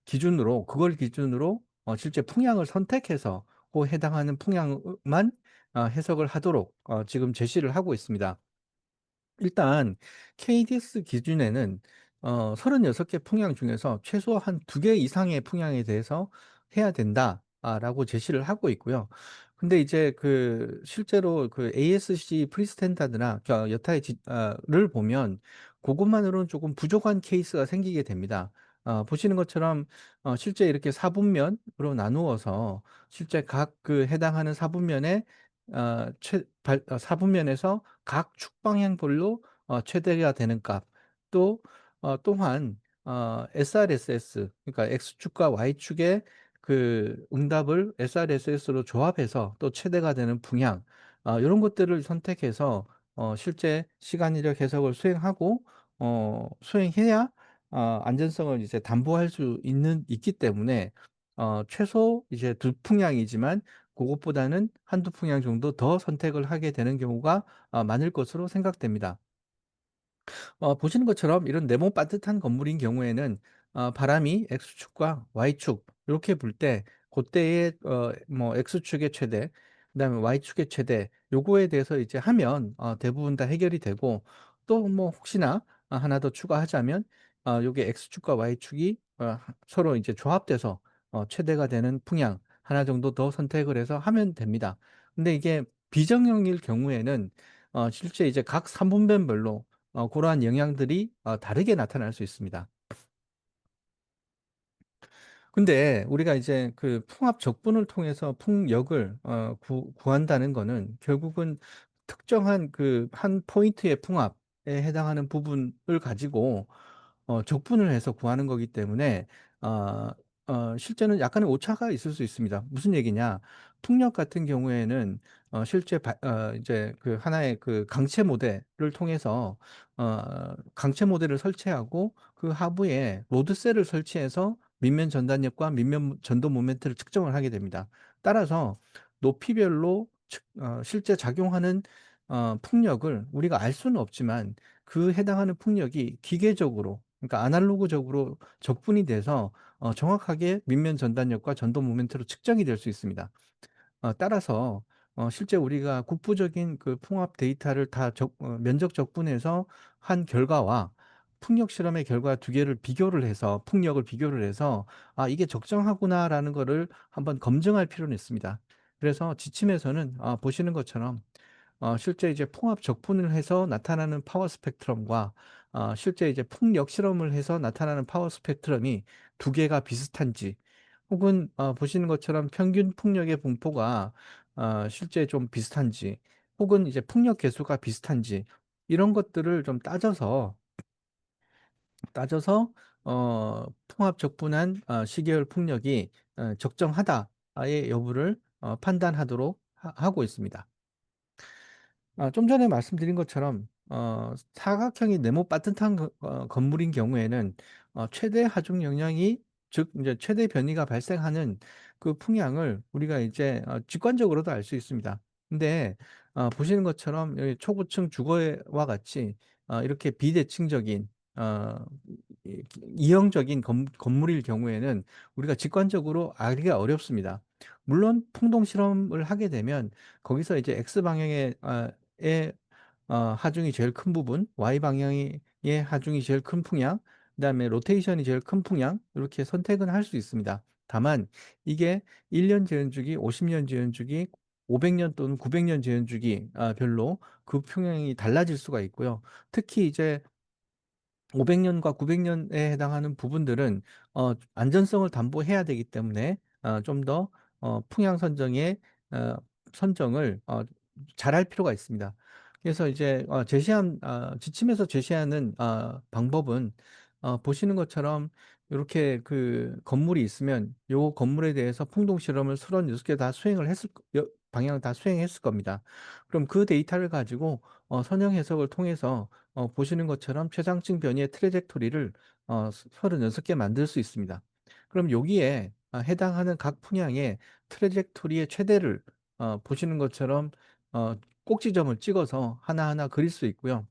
기준으로 그걸 기준으로 실제 풍향을 선택해서 그 해당하는 풍향만 해석을 하도록 지금 제시를 하고 있습니다. 일단 KDS 기준에는 36개 풍향 중에서 최소 한 2개 이상의 풍향에 대해서 해야 된다라고 제시를 하고 있고요. 근데 이제 실제로 ASC 프리스탠다드나 여타의 를 보면 그것만으로는 조금 부족한 케이스가 생기게 됩니다. 보시는 것처럼 실제 이렇게 사분면으로 나누어서 실제 각 해당하는 사분면에 사분면에서 각 축방향별로 최대가 되는 값, 또 또한 SRSS, 그러니까 X축과 Y축의 응답을 SRSS로 조합해서 또 최대가 되는 풍향, 이런 것들을 선택해서 실제 시간 이력 해석을 수행하고 수행해야 안전성을 이제 담보할 수 있기 때문에 최소 이제 2풍향이지만 그것보다는 한두 풍향 정도 더 선택을 하게 되는 경우가 많을 것으로 생각됩니다. 보시는 것처럼 이런 네모 반듯한 건물인 경우에는 바람이 X축과 Y축 이렇게 불 때 그때의 뭐 X축의 최대, 그다음에 Y축의 최대 요거에 대해서 이제 하면 대부분 다 해결이 되고, 또 뭐 혹시나 하나 더 추가하자면 요게 X축과 Y축이 서로 이제 조합돼서 최대가 되는 풍향 하나 정도 더 선택을 해서 하면 됩니다. 근데 이게 비정형일 경우에는 실제 이제 각 3분면별로 그러한 영향들이 다르게 나타날 수 있습니다. 근데 우리가 이제 그 풍압 적분을 통해서 풍력을 구한다는 거는 결국은 특정한 그 한 포인트의 풍압에 해당하는 부분을 가지고 적분을 해서 구하는 거기 때문에 어 실제는 약간의 오차가 있을 수 있습니다. 무슨 얘기냐? 풍력 같은 경우에는 실제 이제 그 하나의 그 강체 모델을 통해서 강체 모델을 설치하고 그 하부에 로드셀을 설치해서 밑면 전단력과 밑면 전도 모멘트를 측정을 하게 됩니다. 따라서 높이별로 실제 작용하는 풍력을 우리가 알 수는 없지만 그 해당하는 풍력이 기계적으로, 그러니까 아날로그적으로 적분이 돼서 정확하게 밑면 전단력과 전도 모멘트로 측정이 될 수 있습니다. 따라서 실제 우리가 국부적인 그 풍압 데이터를 다 면적 적분해서 한 결과와 풍력 실험의 결과 두 개를 비교를 해서 풍력을 비교를 해서 '아 이게 적정하구나.'라는 거를 한번 검증할 필요는 있습니다. 그래서 지침에서는 보시는 것처럼 실제 이제 풍압 적분을 해서 나타나는 파워 스펙트럼과 실제 이제 풍력 실험을 해서 나타나는 파워 스펙트럼이 두 개가 비슷한지, 혹은 보시는 것처럼 평균 풍력의 분포가 실제 좀 비슷한지, 혹은 이제 풍력 계수가 비슷한지, 이런 것들을 좀 따져서 풍압 적분한 시계열 풍력이 적정하다의 여부를 판단하도록 하고 있습니다. 좀 전에 말씀드린 것처럼 사각형이 네모 빠듯한 건물인 경우에는 최대 하중 영향이, 즉 이제 최대 변이가 발생하는 그 풍향을 우리가 이제 직관적으로도 알 수 있습니다. 근데 보시는 것처럼 여기 초고층 주거와 같이 이렇게 비대칭적인 어 이 이형적인 건물일 경우에는 우리가 직관적으로 알기가 어렵습니다. 물론 풍동 실험을 하게 되면 거기서 이제 X 방향의 의 하중이 제일 큰 부분, Y 방향의 하중이 제일 큰 풍향, 그다음에 로테이션이 제일 큰 풍향, 이렇게 선택은 할 수 있습니다. 다만 이게 1년 재현주기, 50년 재현주기, 500년 또는 900년 재현주기 별로 그 풍향이 달라질 수가 있고요. 특히 이제 500 년과 900 년에 해당하는 부분들은 안전성을 담보해야 되기 때문에 좀 더 풍향 선정을 잘할 필요가 있습니다. 그래서 이제 지침에서 제시하는 방법은 보시는 것처럼 요렇게 그 건물이 있으면 요 건물에 대해서 풍동 실험을 36개 다 수행을 했을 거 여 방향을 다 수행했을 겁니다. 그럼 그 데이터를 가지고 선형 해석을 통해서 보시는 것처럼 최상층 변이의 트래젝토리를 36개 만들 수 있습니다. 그럼 여기에 해당하는 각 분야의 트래젝토리의 최대를 보시는 것처럼 꼭지점을 찍어서 하나하나 그릴 수 있고요.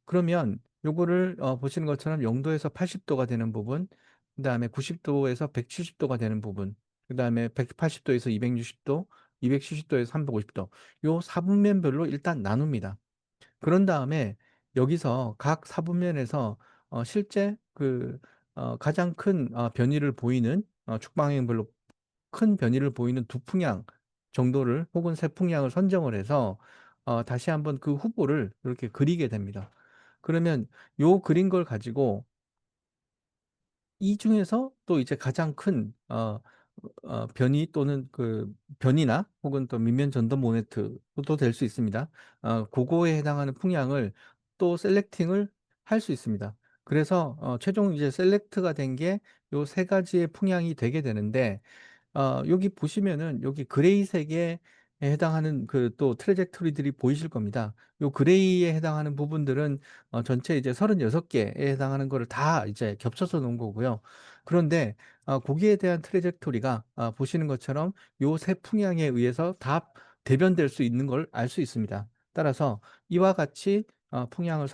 그러면 요거를 보시는 것처럼 0 도에서 80 도가 되는 부분, 그다음에 90 도에서 170 도가 되는 부분, 그다음에 180 도에서 260 도, 270 도에서 350 도, 요 4분면별로 일단 나눕니다. 그런 다음에 여기서 각 사분면에서 실제 그 가장 큰 변이를 보이는 축방향별로 큰 변이를 보이는 두 풍향 정도를, 혹은 세 풍향을 선정을 해서 다시 한번 그 후보를 이렇게 그리게 됩니다. 그러면 요 그린 걸 가지고 이 중에서 또 이제 가장 큰 변이 또는 그 변이나 혹은 또 밑면 전도 모멘트도 될 수 있습니다. 고거에 해당하는 풍향을 또 셀렉팅을 할 수 있습니다. 그래서 최종 이제 셀렉트가 된 게 요 세 가지의 풍향이 되게 되는데, 여기 보시면은 여기 그레이색에 해당하는 그 또 트래젝토리들이 보이실 겁니다. 요 그레이에 해당하는 부분들은 전체 이제 36 개에 해당하는 거를 다 이제 겹쳐서 놓은 거고요. 그런데 거기에 대한 트래젝토리가 보시는 것처럼 요 세 풍향에 의해서 다 대변될 수 있는 걸 알 수 있습니다. 따라서 이와 같이 풍향을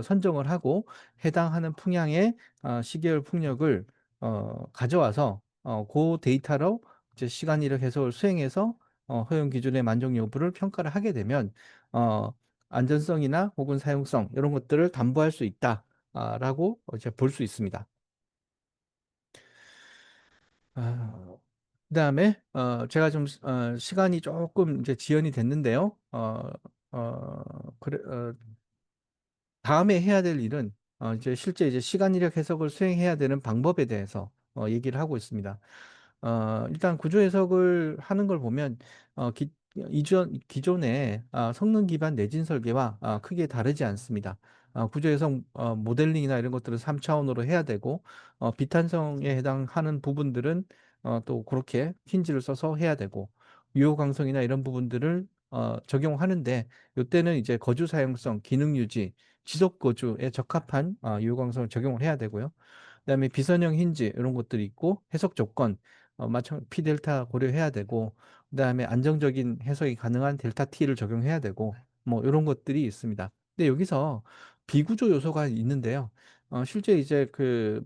선정을 하고 해당하는 풍향의 시계열 풍력을 가져와서 그 데이터로 이제 시간 이력 해석을 수행해서 허용 기준의 만족 여부를 평가를 하게 되면 어, 안전성이나 혹은 사용성 이런 것들을 담보할 수 있다라고 이제 볼 수 있습니다. 그다음에 제가 좀 시간이 조금 이제 지연이 됐는데요. 그래, 다음에 해야 될 일은 이제 실제 이제 시간 이력 해석을 수행해야 되는 방법에 대해서 얘기를 하고 있습니다. 일단 구조 해석을 하는 걸 보면 기존의 성능 기반 내진 설계와 크게 다르지 않습니다. 구조 해석 모델링이나 이런 것들을 3차원으로 해야 되고 비탄성에 해당하는 부분들은 또 그렇게 힌지를 써서 해야 되고 유효 강성이나 이런 부분들을 적용하는데 이때는 이제 거주 사용성, 기능 유지, 지속 거주에 적합한 유효광성을 적용을 해야 되고요. 그다음에 비선형 힌지 이런 것들이 있고 해석 조건 마찬 P 델타 고려해야 되고 그다음에 안정적인 해석이 가능한 델타 T를 적용해야 되고 뭐 이런 것들이 있습니다. 근데 여기서 비구조 요소가 있는데요. 실제 이제 그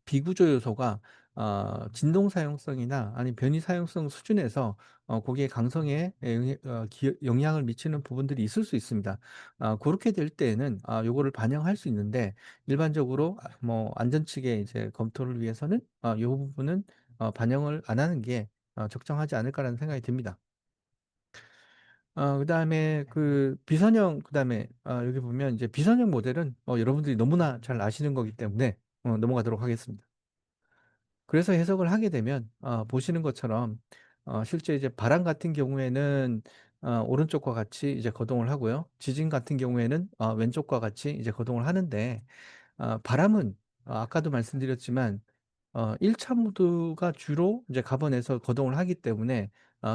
비구조 요소가 진동 사용성이나 아니 변이 사용성 수준에서 거기에 강성에 영향을 미치는 부분들이 있을 수 있습니다. 그렇게 될 때에는 요거를 반영할 수 있는데 일반적으로 뭐 안전 측의 이제 검토를 위해서는 요 부분은 반영을 안 하는 게 적정하지 않을까라는 생각이 듭니다. 그다음에 그 비선형 그다음에 여기 보면 이제 비선형 모델은 여러분들이 너무나 잘 아시는 거기 때문에 넘어가도록 하겠습니다. 그래서 해석을 하게 되면 보시는 것처럼 실제 이제 바람 같은 경우에는 오른쪽과 같이 이제 거동을 하고요. 지진 같은 경우에는 왼쪽과 같이 이제 거동을 하는데 바람은 아까도 말씀드렸지만 1차 모드가 주로 이제 가번에서 거동을 하기 때문에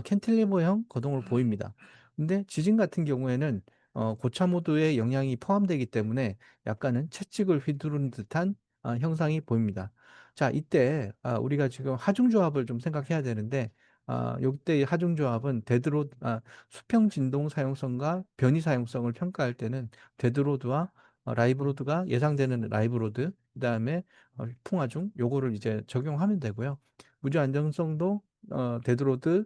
캔틸리버형 거동을 보입니다. 근데 지진 같은 경우에는 고차 모드의 영향이 포함되기 때문에 약간은 채찍을 휘두르는 듯한 형상이 보입니다. 자, 이때 우리가 지금 하중조합을 좀 생각해야 되는데 요때 하중조합은 수평 진동 사용성과 변이 사용성을 평가할 때는 데드로드와 라이브로드가 예상되는 라이브로드, 그다음에 풍화중 요거를 이제 적용하면 되고요. 무제 안정성도 데드로드,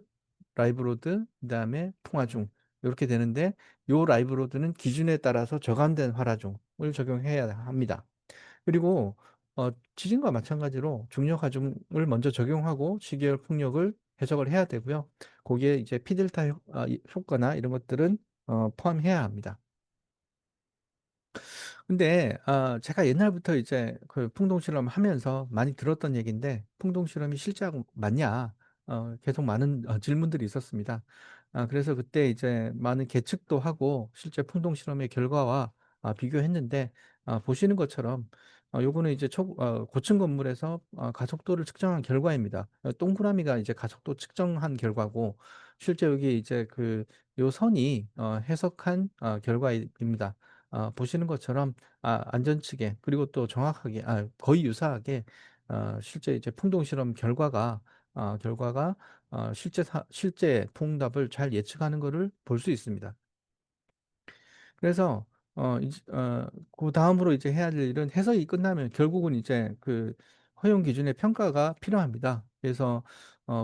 라이브로드, 그다음에 풍화중 이렇게 되는데 요 라이브로드는 기준에 따라서 저감된 활화중을 적용해야 합니다. 그리고 지진과 마찬가지로 중력 하중을 먼저 적용하고 시계열 풍력을 해석을 해야 되고요. 거기에 이제 피델타 효과나 이런 것들은 포함해야 합니다. 근데 제가 옛날부터 이제 그 풍동 실험 하면서 많이 들었던 얘기인데 풍동 실험이 실제하고 맞냐? 계속 많은 질문들이 있었습니다. 그래서 그때 이제 많은 계측도 하고 실제 풍동 실험의 결과와 비교했는데 보시는 것처럼 요거는 이제 고층 건물에서 가속도를 측정한 결과입니다. 동그라미가 이제 가속도 측정한 결과고 실제 여기 이제 그 요 선이 해석한 결과입니다. 보시는 것처럼 안전 측에 그리고 또 정확하게 거의 유사하게 실제 이제 풍동 실험 결과가 실제 풍답을 잘 예측하는 것을 볼 수 있습니다. 그래서 그 다음으로 이제 해야 될 일은 해석이 끝나면 결국은 이제 그 허용 기준의 평가가 필요합니다. 그래서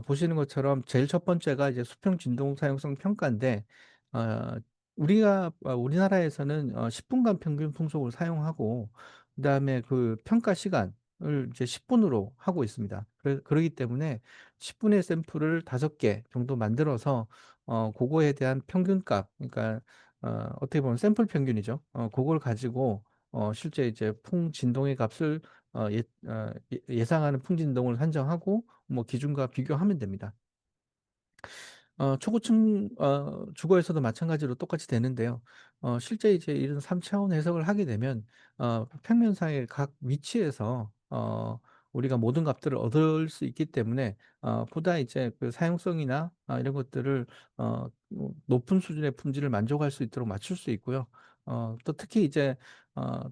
보시는 것처럼 제일 첫 번째가 이제 수평 진동 사용성 평가인데 어, 우리나라에서는 10분간 평균 풍속을 사용하고 그다음에 그 평가 시간을 이제 10분으로 하고 있습니다. 그러기 때문에 10분의 샘플을 5개 정도 만들어서 그거에 대한 평균값 그러니까 어떻게 보면 샘플 평균이죠. 그걸 가지고 실제 이제 풍 진동의 값을 예상하는 풍 진동을 산정하고 뭐 기준과 비교하면 됩니다. 초고층 주거에서도 마찬가지로 똑같이 되는데요. 실제 이제 이런 3차원 해석을 하게 되면 평면상의 각 위치에서 우리가 모든 값들을 얻을 수 있기 때문에 보다 이제 그 사용성이나 이런 것들을 뭐 높은 수준의 품질을 만족할 수 있도록 맞출 수 있고요. 또 특히 이제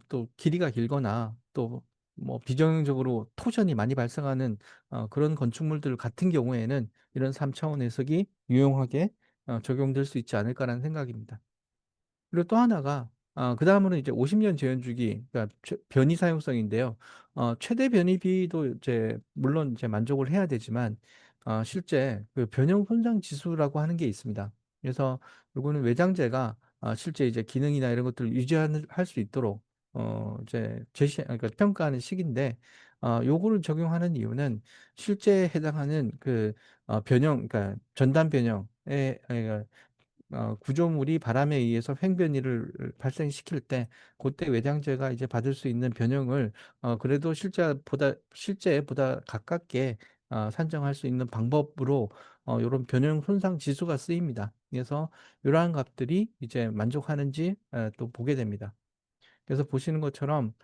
또 길이가 길거나 또 뭐 비정형적으로 토션이 많이 발생하는 그런 건축물들 같은 경우에는 이런 3차원 해석이 유용하게 적용될 수 있지 않을까라는 생각입니다. 그리고 또 하나가 그 다음으로 이제 50년 재현 주기, 그러니까 변이 사용성인데요. 최대 변이비도 이제 물론 이제 만족을 해야 되지만, 실제 그 변형 손상 지수라고 하는 게 있습니다. 그래서 요거는 외장재가 실제 이제 기능이나 이런 것들을 유지할 수 있도록 이제 그러니까 평가하는 식인데, 요거를 적용하는 이유는 실제 해당하는 그 변형, 그러니까 전단 변형에, 그러니까 구조물이 바람에 의해서 횡변이를 발생시킬 때 그때 외장재가 이제 받을 수 있는 변형을 그래도 실제보다 가깝게 산정할 수 있는 방법으로 요런 변형 손상 지수가 쓰입니다. 그래서 이러한 값들이 이제 만족하는지 또 보게 됩니다. 그래서 보시는 것처럼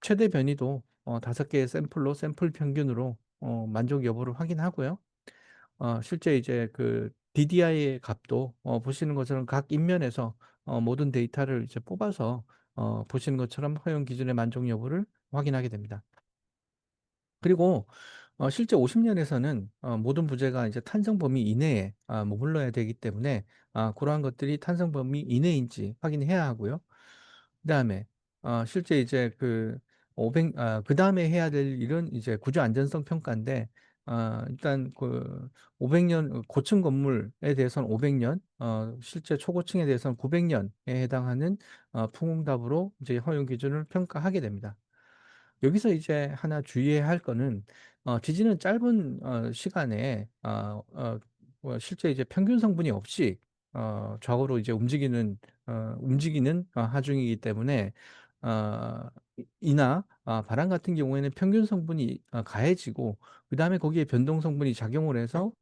최대 변이도 5개의 샘플로 샘플 평균으로 만족 여부를 확인하고요. 실제 이제 그 DDI의 값도 보시는 것처럼 각 인면에서 모든 데이터를 이제 뽑아서 보시는 것처럼 허용 기준의 만족 여부를 확인하게 됩니다. 그리고 실제 50년에서는 모든 부재가 이제 탄성 범위 이내에 머물러야 되기 때문에 그러한 것들이 탄성 범위 이내인지 확인해야 하고요. 그다음에 실제 이제 그다음에 해야 될 일은 이제 구조 안전성 평가인데, 일단 그 500년 고층 건물에 대해서는 500년, 실제 초고층에 대해서는 900년에 해당하는 풍응답으로 이제 허용 기준을 평가하게 됩니다. 여기서 이제 하나 주의해야 할 거는 지진은 짧은 시간에 실제 이제 평균 성분이 없이 좌우로 이제 움직이는 하중이기 때문에 이나 바람 같은 경우에는 평균 성분이 가해지고 그다음에 거기에 변동 성분이 작용을 해서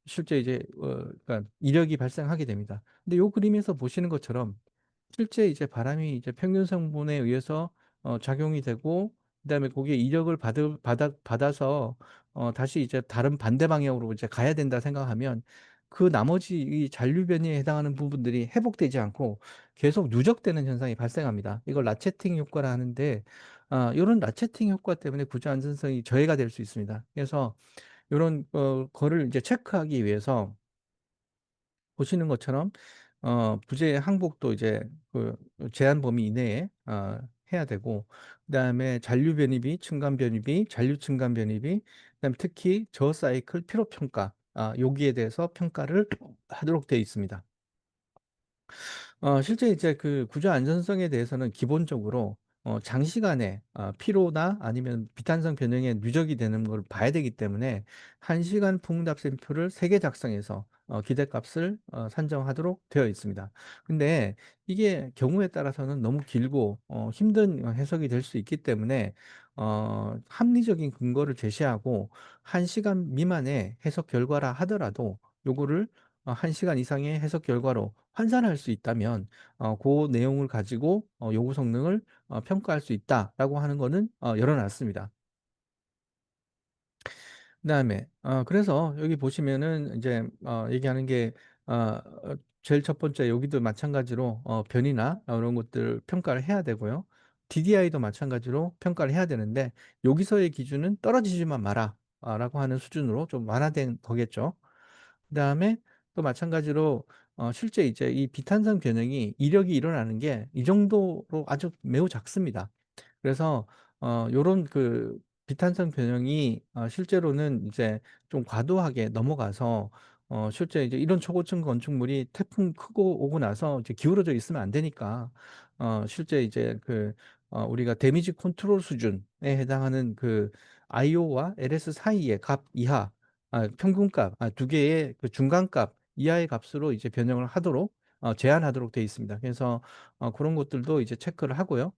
실제 이제 그러니까 이력이 발생하게 됩니다. 근데 요 그림에서 보시는 것처럼 실제 이제 바람이 이제 평균 성분에 의해서 작용이 되고 그다음에 거기에 이력을 받아서 다시 이제 다른 반대 방향으로 이제 가야 된다 생각하면 그 나머지 이 잔류 변이에 해당하는 부분들이 회복되지 않고 계속 누적되는 현상이 발생합니다. 이걸 라체팅 효과라 하는데, 이런 라체팅 효과 때문에 구조 안전성이 저해가 될 수 있습니다. 그래서 이런 거를 이제 체크하기 위해서 보시는 것처럼 부재 항복도 이제 그 제한 범위 이내에 해야 되고, 그다음에 잔류 변이비, 층간 변이비, 잔류 층간 변이비, 그다음에 특히 저사이클 피로 평가, 여기에 대해서 평가를 하도록 되어 있습니다. 실제 이제 그 구조 안전성에 대해서는 기본적으로 장시간에 피로나 아니면 비탄성 변형에 누적이 되는 걸 봐야 되기 때문에 1시간 풍답 샘플을 3개 작성해서 기대값을 산정하도록 되어 있습니다. 근데 이게 경우에 따라서는 너무 길고 힘든 해석이 될 수 있기 때문에 합리적인 근거를 제시하고 1시간 미만의 해석 결과라 하더라도 요거를 1시간 이상의 해석 결과로 환산할 수 있다면 그 내용을 가지고 요구 성능을 평가할 수 있다라고 하는 거는 열어놨습니다. 그다음에 그래서 여기 보시면은 이제 얘기하는 게 제일 첫 번째 여기도 마찬가지로 변이나 이런 것들 평가를 해야 되고요. DDI도 마찬가지로 평가를 해야 되는데 여기서의 기준은 떨어지지만 마라 라고 하는 수준으로 좀 완화된 거겠죠. 그다음에 또 마찬가지로 실제 이제 이 비탄성 변형이 이력이 일어나는 게 이 정도로 아주 매우 작습니다. 그래서 요런 그 비탄성 변형이 실제로는 이제 좀 과도하게 넘어가서 실제 이제 이런 초고층 건축물이 태풍 크고 오고 나서 이제 기울어져 있으면 안 되니까 실제 이제 우리가 데미지 컨트롤 수준에 해당하는 그 IO와 LS 사이의 값 이하, 평균값, 두 개의 그 중간값 이하의 값으로 이제 변형을 하도록 제한하도록 되어 있습니다. 그래서 그런 것들도 이제 체크를 하고요.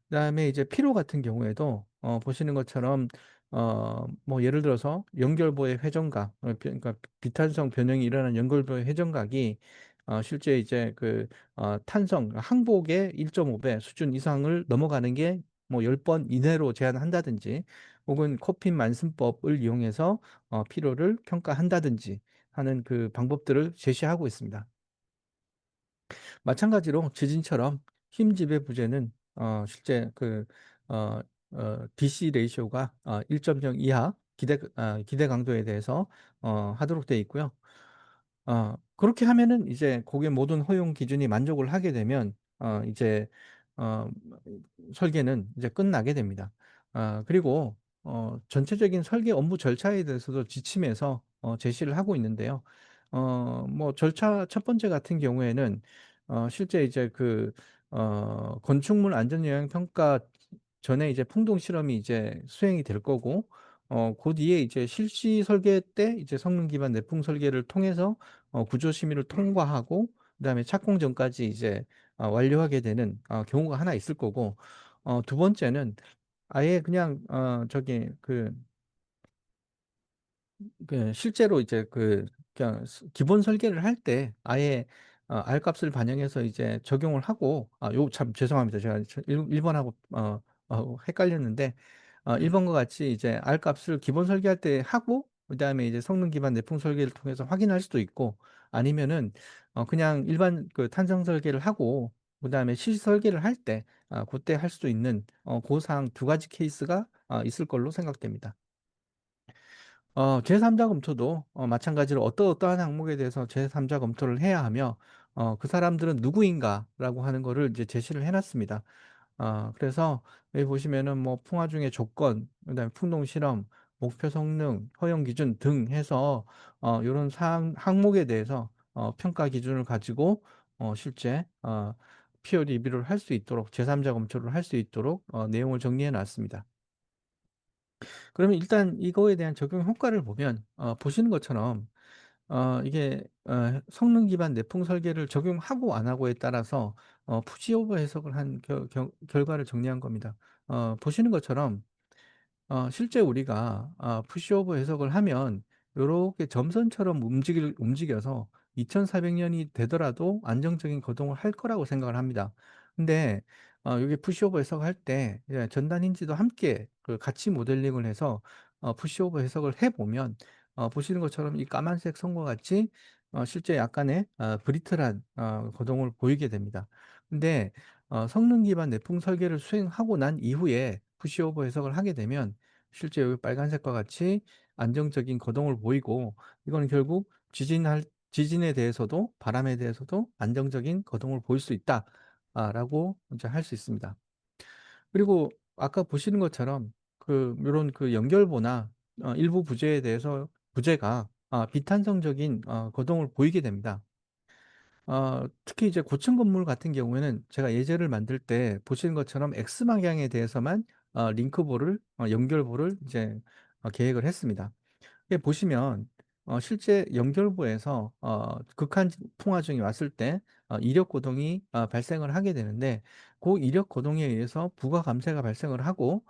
그다음에 이제 피로 같은 경우에도 보시는 것처럼 뭐 예를 들어서 연결부의 회전각, 그러니까 비탄성 변형이 일어나는 연결부의 회전각이 실제 이제 탄성 항복의 1.5배 수준 이상을 넘어가는 게 뭐 10번 이내로 제한한다든지 혹은 코핀 만승법을 이용해서 피로를 평가한다든지 하는 그 방법들을 제시하고 있습니다. 마찬가지로 지진처럼 힘 지배 부재는 실제 DC 레이쇼가 1.0 이하 기대 강도에 대해서 하도록 되어 있고요. 그렇게 하면은 이제 고게 모든 허용 기준이 만족을 하게 되면 이제 어 설계는 이제 끝나게 됩니다. 그리고 전체적인 설계 업무 절차에 대해서도 지침에서 제시를 하고 있는데요. 뭐 절차 첫 번째 같은 경우에는 실제 이제 건축물 안전 영향 평가 전에 이제 풍동 실험이 이제 수행이 될 거고, 그 뒤에 이제 실시 설계 때 이제 성능 기반 내풍 설계를 통해서 구조 심의를 통과하고, 그다음에 착공 전까지 이제 완료하게 되는 경우가 하나 있을 거고, 두 번째는 아예 그냥 실제로 이제 그냥 기본 설계를 할 때 아예 R 값을 반영해서 이제 적용을 하고, 요 참 죄송합니다. 제가 1 번하고 헷갈렸는데, 1 번과 같이 이제 R 값을 기본 설계할 때 하고, 그다음에 이제 성능 기반 내풍 설계를 통해서 확인할 수도 있고, 아니면은 그냥 일반 탄성 설계를 하고 그다음에 실시 설계를 할 때 고때 할 수도 있는 고 사항 두 가지 케이스가 있을 걸로 생각됩니다. 제3자 검토도 마찬가지로 어떠어떠한 항목에 대해서 제3자 검토를 해야 하며, 그 사람들은 누구인가라고 하는 거를 이제 제시를 해 놨습니다. 그래서 여기 보시면은 뭐 풍화 중의 조건, 그다음에 풍동 실험, 목표 성능, 허용 기준 등 해서 요런 사항 항목에 대해서 평가 기준을 가지고 실제 피어 리뷰를 할 수 있도록, 제3자 검토를 할 수 있도록 내용을 정리해 놨습니다. 그러면 일단 이거에 대한 적용 효과를 보면, 보시는 것처럼 이게 성능 기반 내풍 설계를 적용하고 안 하고에 따라서 푸시 오버 해석을 한 결과를 정리한 겁니다. 보시는 것처럼 실제 우리가 푸시오버 해석을 하면 요렇게 점선처럼 움직여서 2,400 년이 되더라도 안정적인 거동을 할 거라고 생각을 합니다. 근데 요게 푸시오버 해석할 때 이제 전단 힌지도 함께 같이 모델링을 해서 푸시오버 해석을 해 보면, 보시는 것처럼 이 까만색 선과 같이 실제 약간의 브리틀한 거동을 보이게 됩니다. 근데 성능 기반 내풍 설계를 수행하고 난 이후에 푸시오버 해석을 하게 되면 실제 여기 빨간색과 같이 안정적인 거동을 보이고, 이거는 결국 지진에 대해서도 바람에 대해서도 안정적인 거동을 보일 수 있다 라고 이제 할 수 있습니다. 그리고 아까 보시는 것처럼 요런 연결부나 일부 부재에 대해서 부재가 비탄성적인 거동을 보이게 됩니다. 특히 이제 고층 건물 같은 경우에는 제가 예제를 만들 때 보시는 것처럼 X 방향에 대해서만 링크볼을 연결부를 이제 계획을 했습니다. 이게 보시면 실제 연결부에서 극한 풍화중이 왔을 때 이력 고동이 발생을 하게 되는데, 그 이력 고동에 의해서 부가 감쇄가 발생을 하고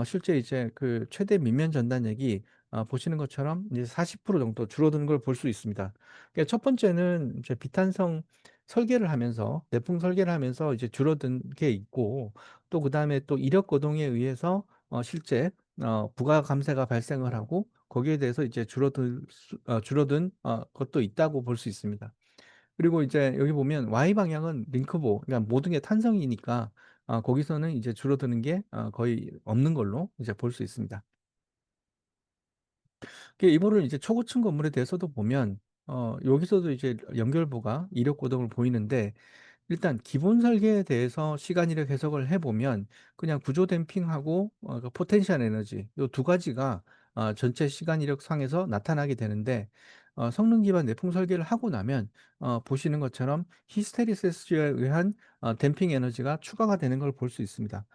실제 이제 최대 밑면 전단력이 보시는 것처럼 이제 40% 정도 줄어드는 걸 볼 수 있습니다. 그러니까 첫 번째는 이제 비탄성 설계를 하면서 내풍 설계를 하면서 이제 줄어든 게 있고, 또 그다음에 또 이력 고동에 의해서 실제 부가 감쇄가 발생을 하고 거기에 대해서 이제 줄어든 것도 있다고 볼 수 있습니다. 그리고 이제 여기 보면 Y 방향은 링크보, 그러니까 모든 게 탄성이니까 거기서는 이제 줄어드는 게 거의 없는 걸로 이제 볼 수 있습니다. 이거를 이제 초고층 건물에 대해서도 보면 여기서도 이제 연결부가 이력 고동을 보이는데, 일단 기본 설계에 대해서 시간 이력 해석을 해 보면 그냥 구조 댐핑하고 포텐셜 에너지 요 두 가지가 전체 시간 이력 상에서 나타나게 되는데, 성능 기반 내풍 설계를 하고 나면 보시는 것처럼 히스테리시스에 의한 댐핑 에너지가 추가가 되는 걸 볼 수 있습니다.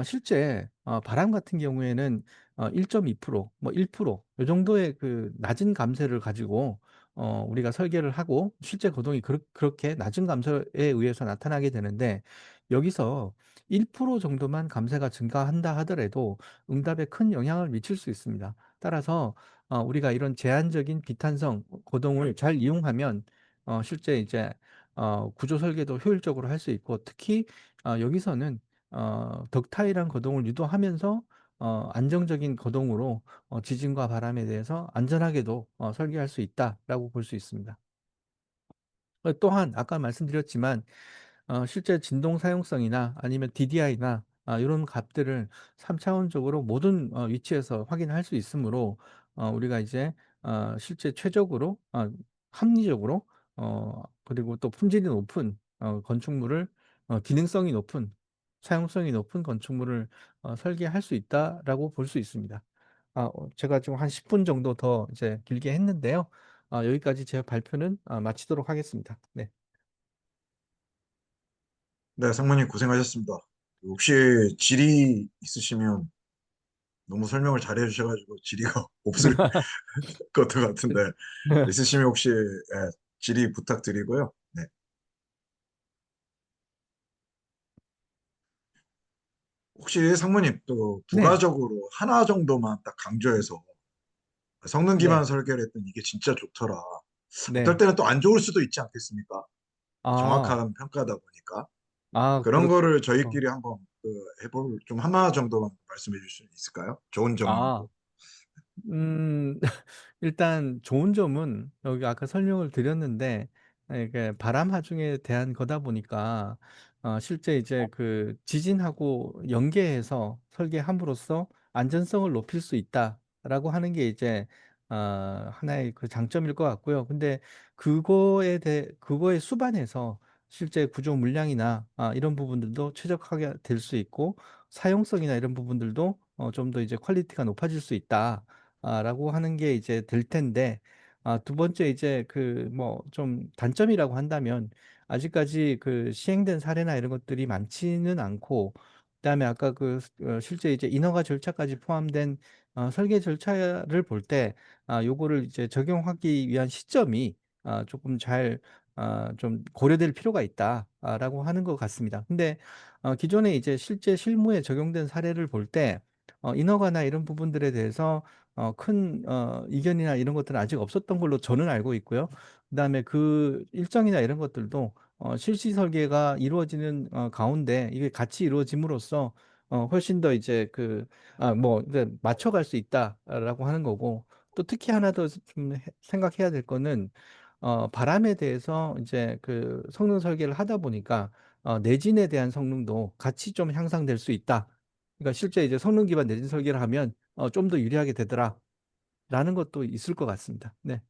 실제 바람 같은 경우에는 1.2%뭐 1%요 정도의 낮은 감쇄를 가지고 우리가 설계를 하고 실제 거동이 그렇게 낮은 감소에 의해서 나타나게 되는데, 여기서 1% 정도만 감쇄가 증가한다 하더라도 응답에 큰 영향을 미칠 수 있습니다. 따라서 우리가 이런 제한적인 비탄성 거동을 잘 이용하면 실제 이제 구조 설계도 효율적으로 할 수 있고, 특히 여기서는 덕타일한 거동을 유도하면서 안정적인 거동으로 지진과 바람에 대해서 안전하게도 설계할 수 있다라고 볼 수 있습니다. 또한 아까 말씀드렸지만 실제 진동 사용성이나 아니면 DDI나 이런 값들을 3차원적으로 모든 위치에서 확인할 수 있으므로 우리가 이제 실제 최적으로 합리적으로 그리고 또 품질이 높은 건축물을 기능성이 높은 사용성이 높은 건축물을 설계할 수 있다라고 볼 수 있습니다. 제가 지금 한 10분 정도 더 이제 길게 했는데요. 여기까지 제 발표는 마치도록 하겠습니다. 네. 네, 상무님 고생하셨습니다. 혹시 질의 있으시면 너무 설명을 잘 해주셔가지고 질의가 없을 것도 같은데 있으시면 혹시 질의 부탁드리고요. 네. 혹시 상무님 또 네, 부가적으로 하나 정도만 딱 강조해서 성능 기반 네, 설계를 했더니 이게 진짜 좋더라. 어떨 네. 때는 또 안 좋을 수도 있지 않겠습니까? 아, 정확한 평가다 보니까. 그런 그렇죠. 거를 저희끼리 한번 해볼 좀 하나 정도만 말씀해 주실 수 있을까요? 좋은 아, 점이고. 음, 일단 좋은 점은 여기 아까 설명을 드렸는데 이게 바람 하중에 대한 거다 보니까 실제 이제 그 지진하고 연계해서 설계함으로써 안전성을 높일 수 있다라고 하는 게 이제 하나의 그 장점일 것 같고요. 근데 그거에 수반해서 실제 구조 물량이나 이런 부분들도 최적화가 될 수 있고 사용성이나 이런 부분들도 좀 더 이제 퀄리티가 높아질 수 있다. 라고 하는 게 이제 될 텐데, 두 번째 이제 그 뭐 좀 단점이라고 한다면 아직까지 그 시행된 사례나 이런 것들이 많지는 않고, 그다음에 아까 실제 이제 인허가 절차까지 포함된 설계 절차를 볼 때, 요거를 이제 적용하기 위한 시점이 조금 잘 좀 고려될 필요가 있다라고 하는 것 같습니다. 근데 기존에 이제 실제 실무에 적용된 사례를 볼 때, 인허가나 이런 부분들에 대해서 큰 이견이나 이런 것들은 아직 없었던 걸로 저는 알고 있고요. 그다음에 그 일정이나 이런 것들도 실시 설계가 이루어지는 가운데 이게 같이 이루어짐으로써 훨씬 더 이제 뭐 이제 맞춰갈 수 있다라고 하는 거고, 또 특히 하나 더 좀 생각해야 될 거는 바람에 대해서 이제 그 성능 설계를 하다 보니까 내진에 대한 성능도 같이 좀 향상될 수 있다. 그러니까 실제 이제 성능 기반 내진 설계를 하면 좀 더 유리하게 되더라라는 것도 있을 것 같습니다. 네.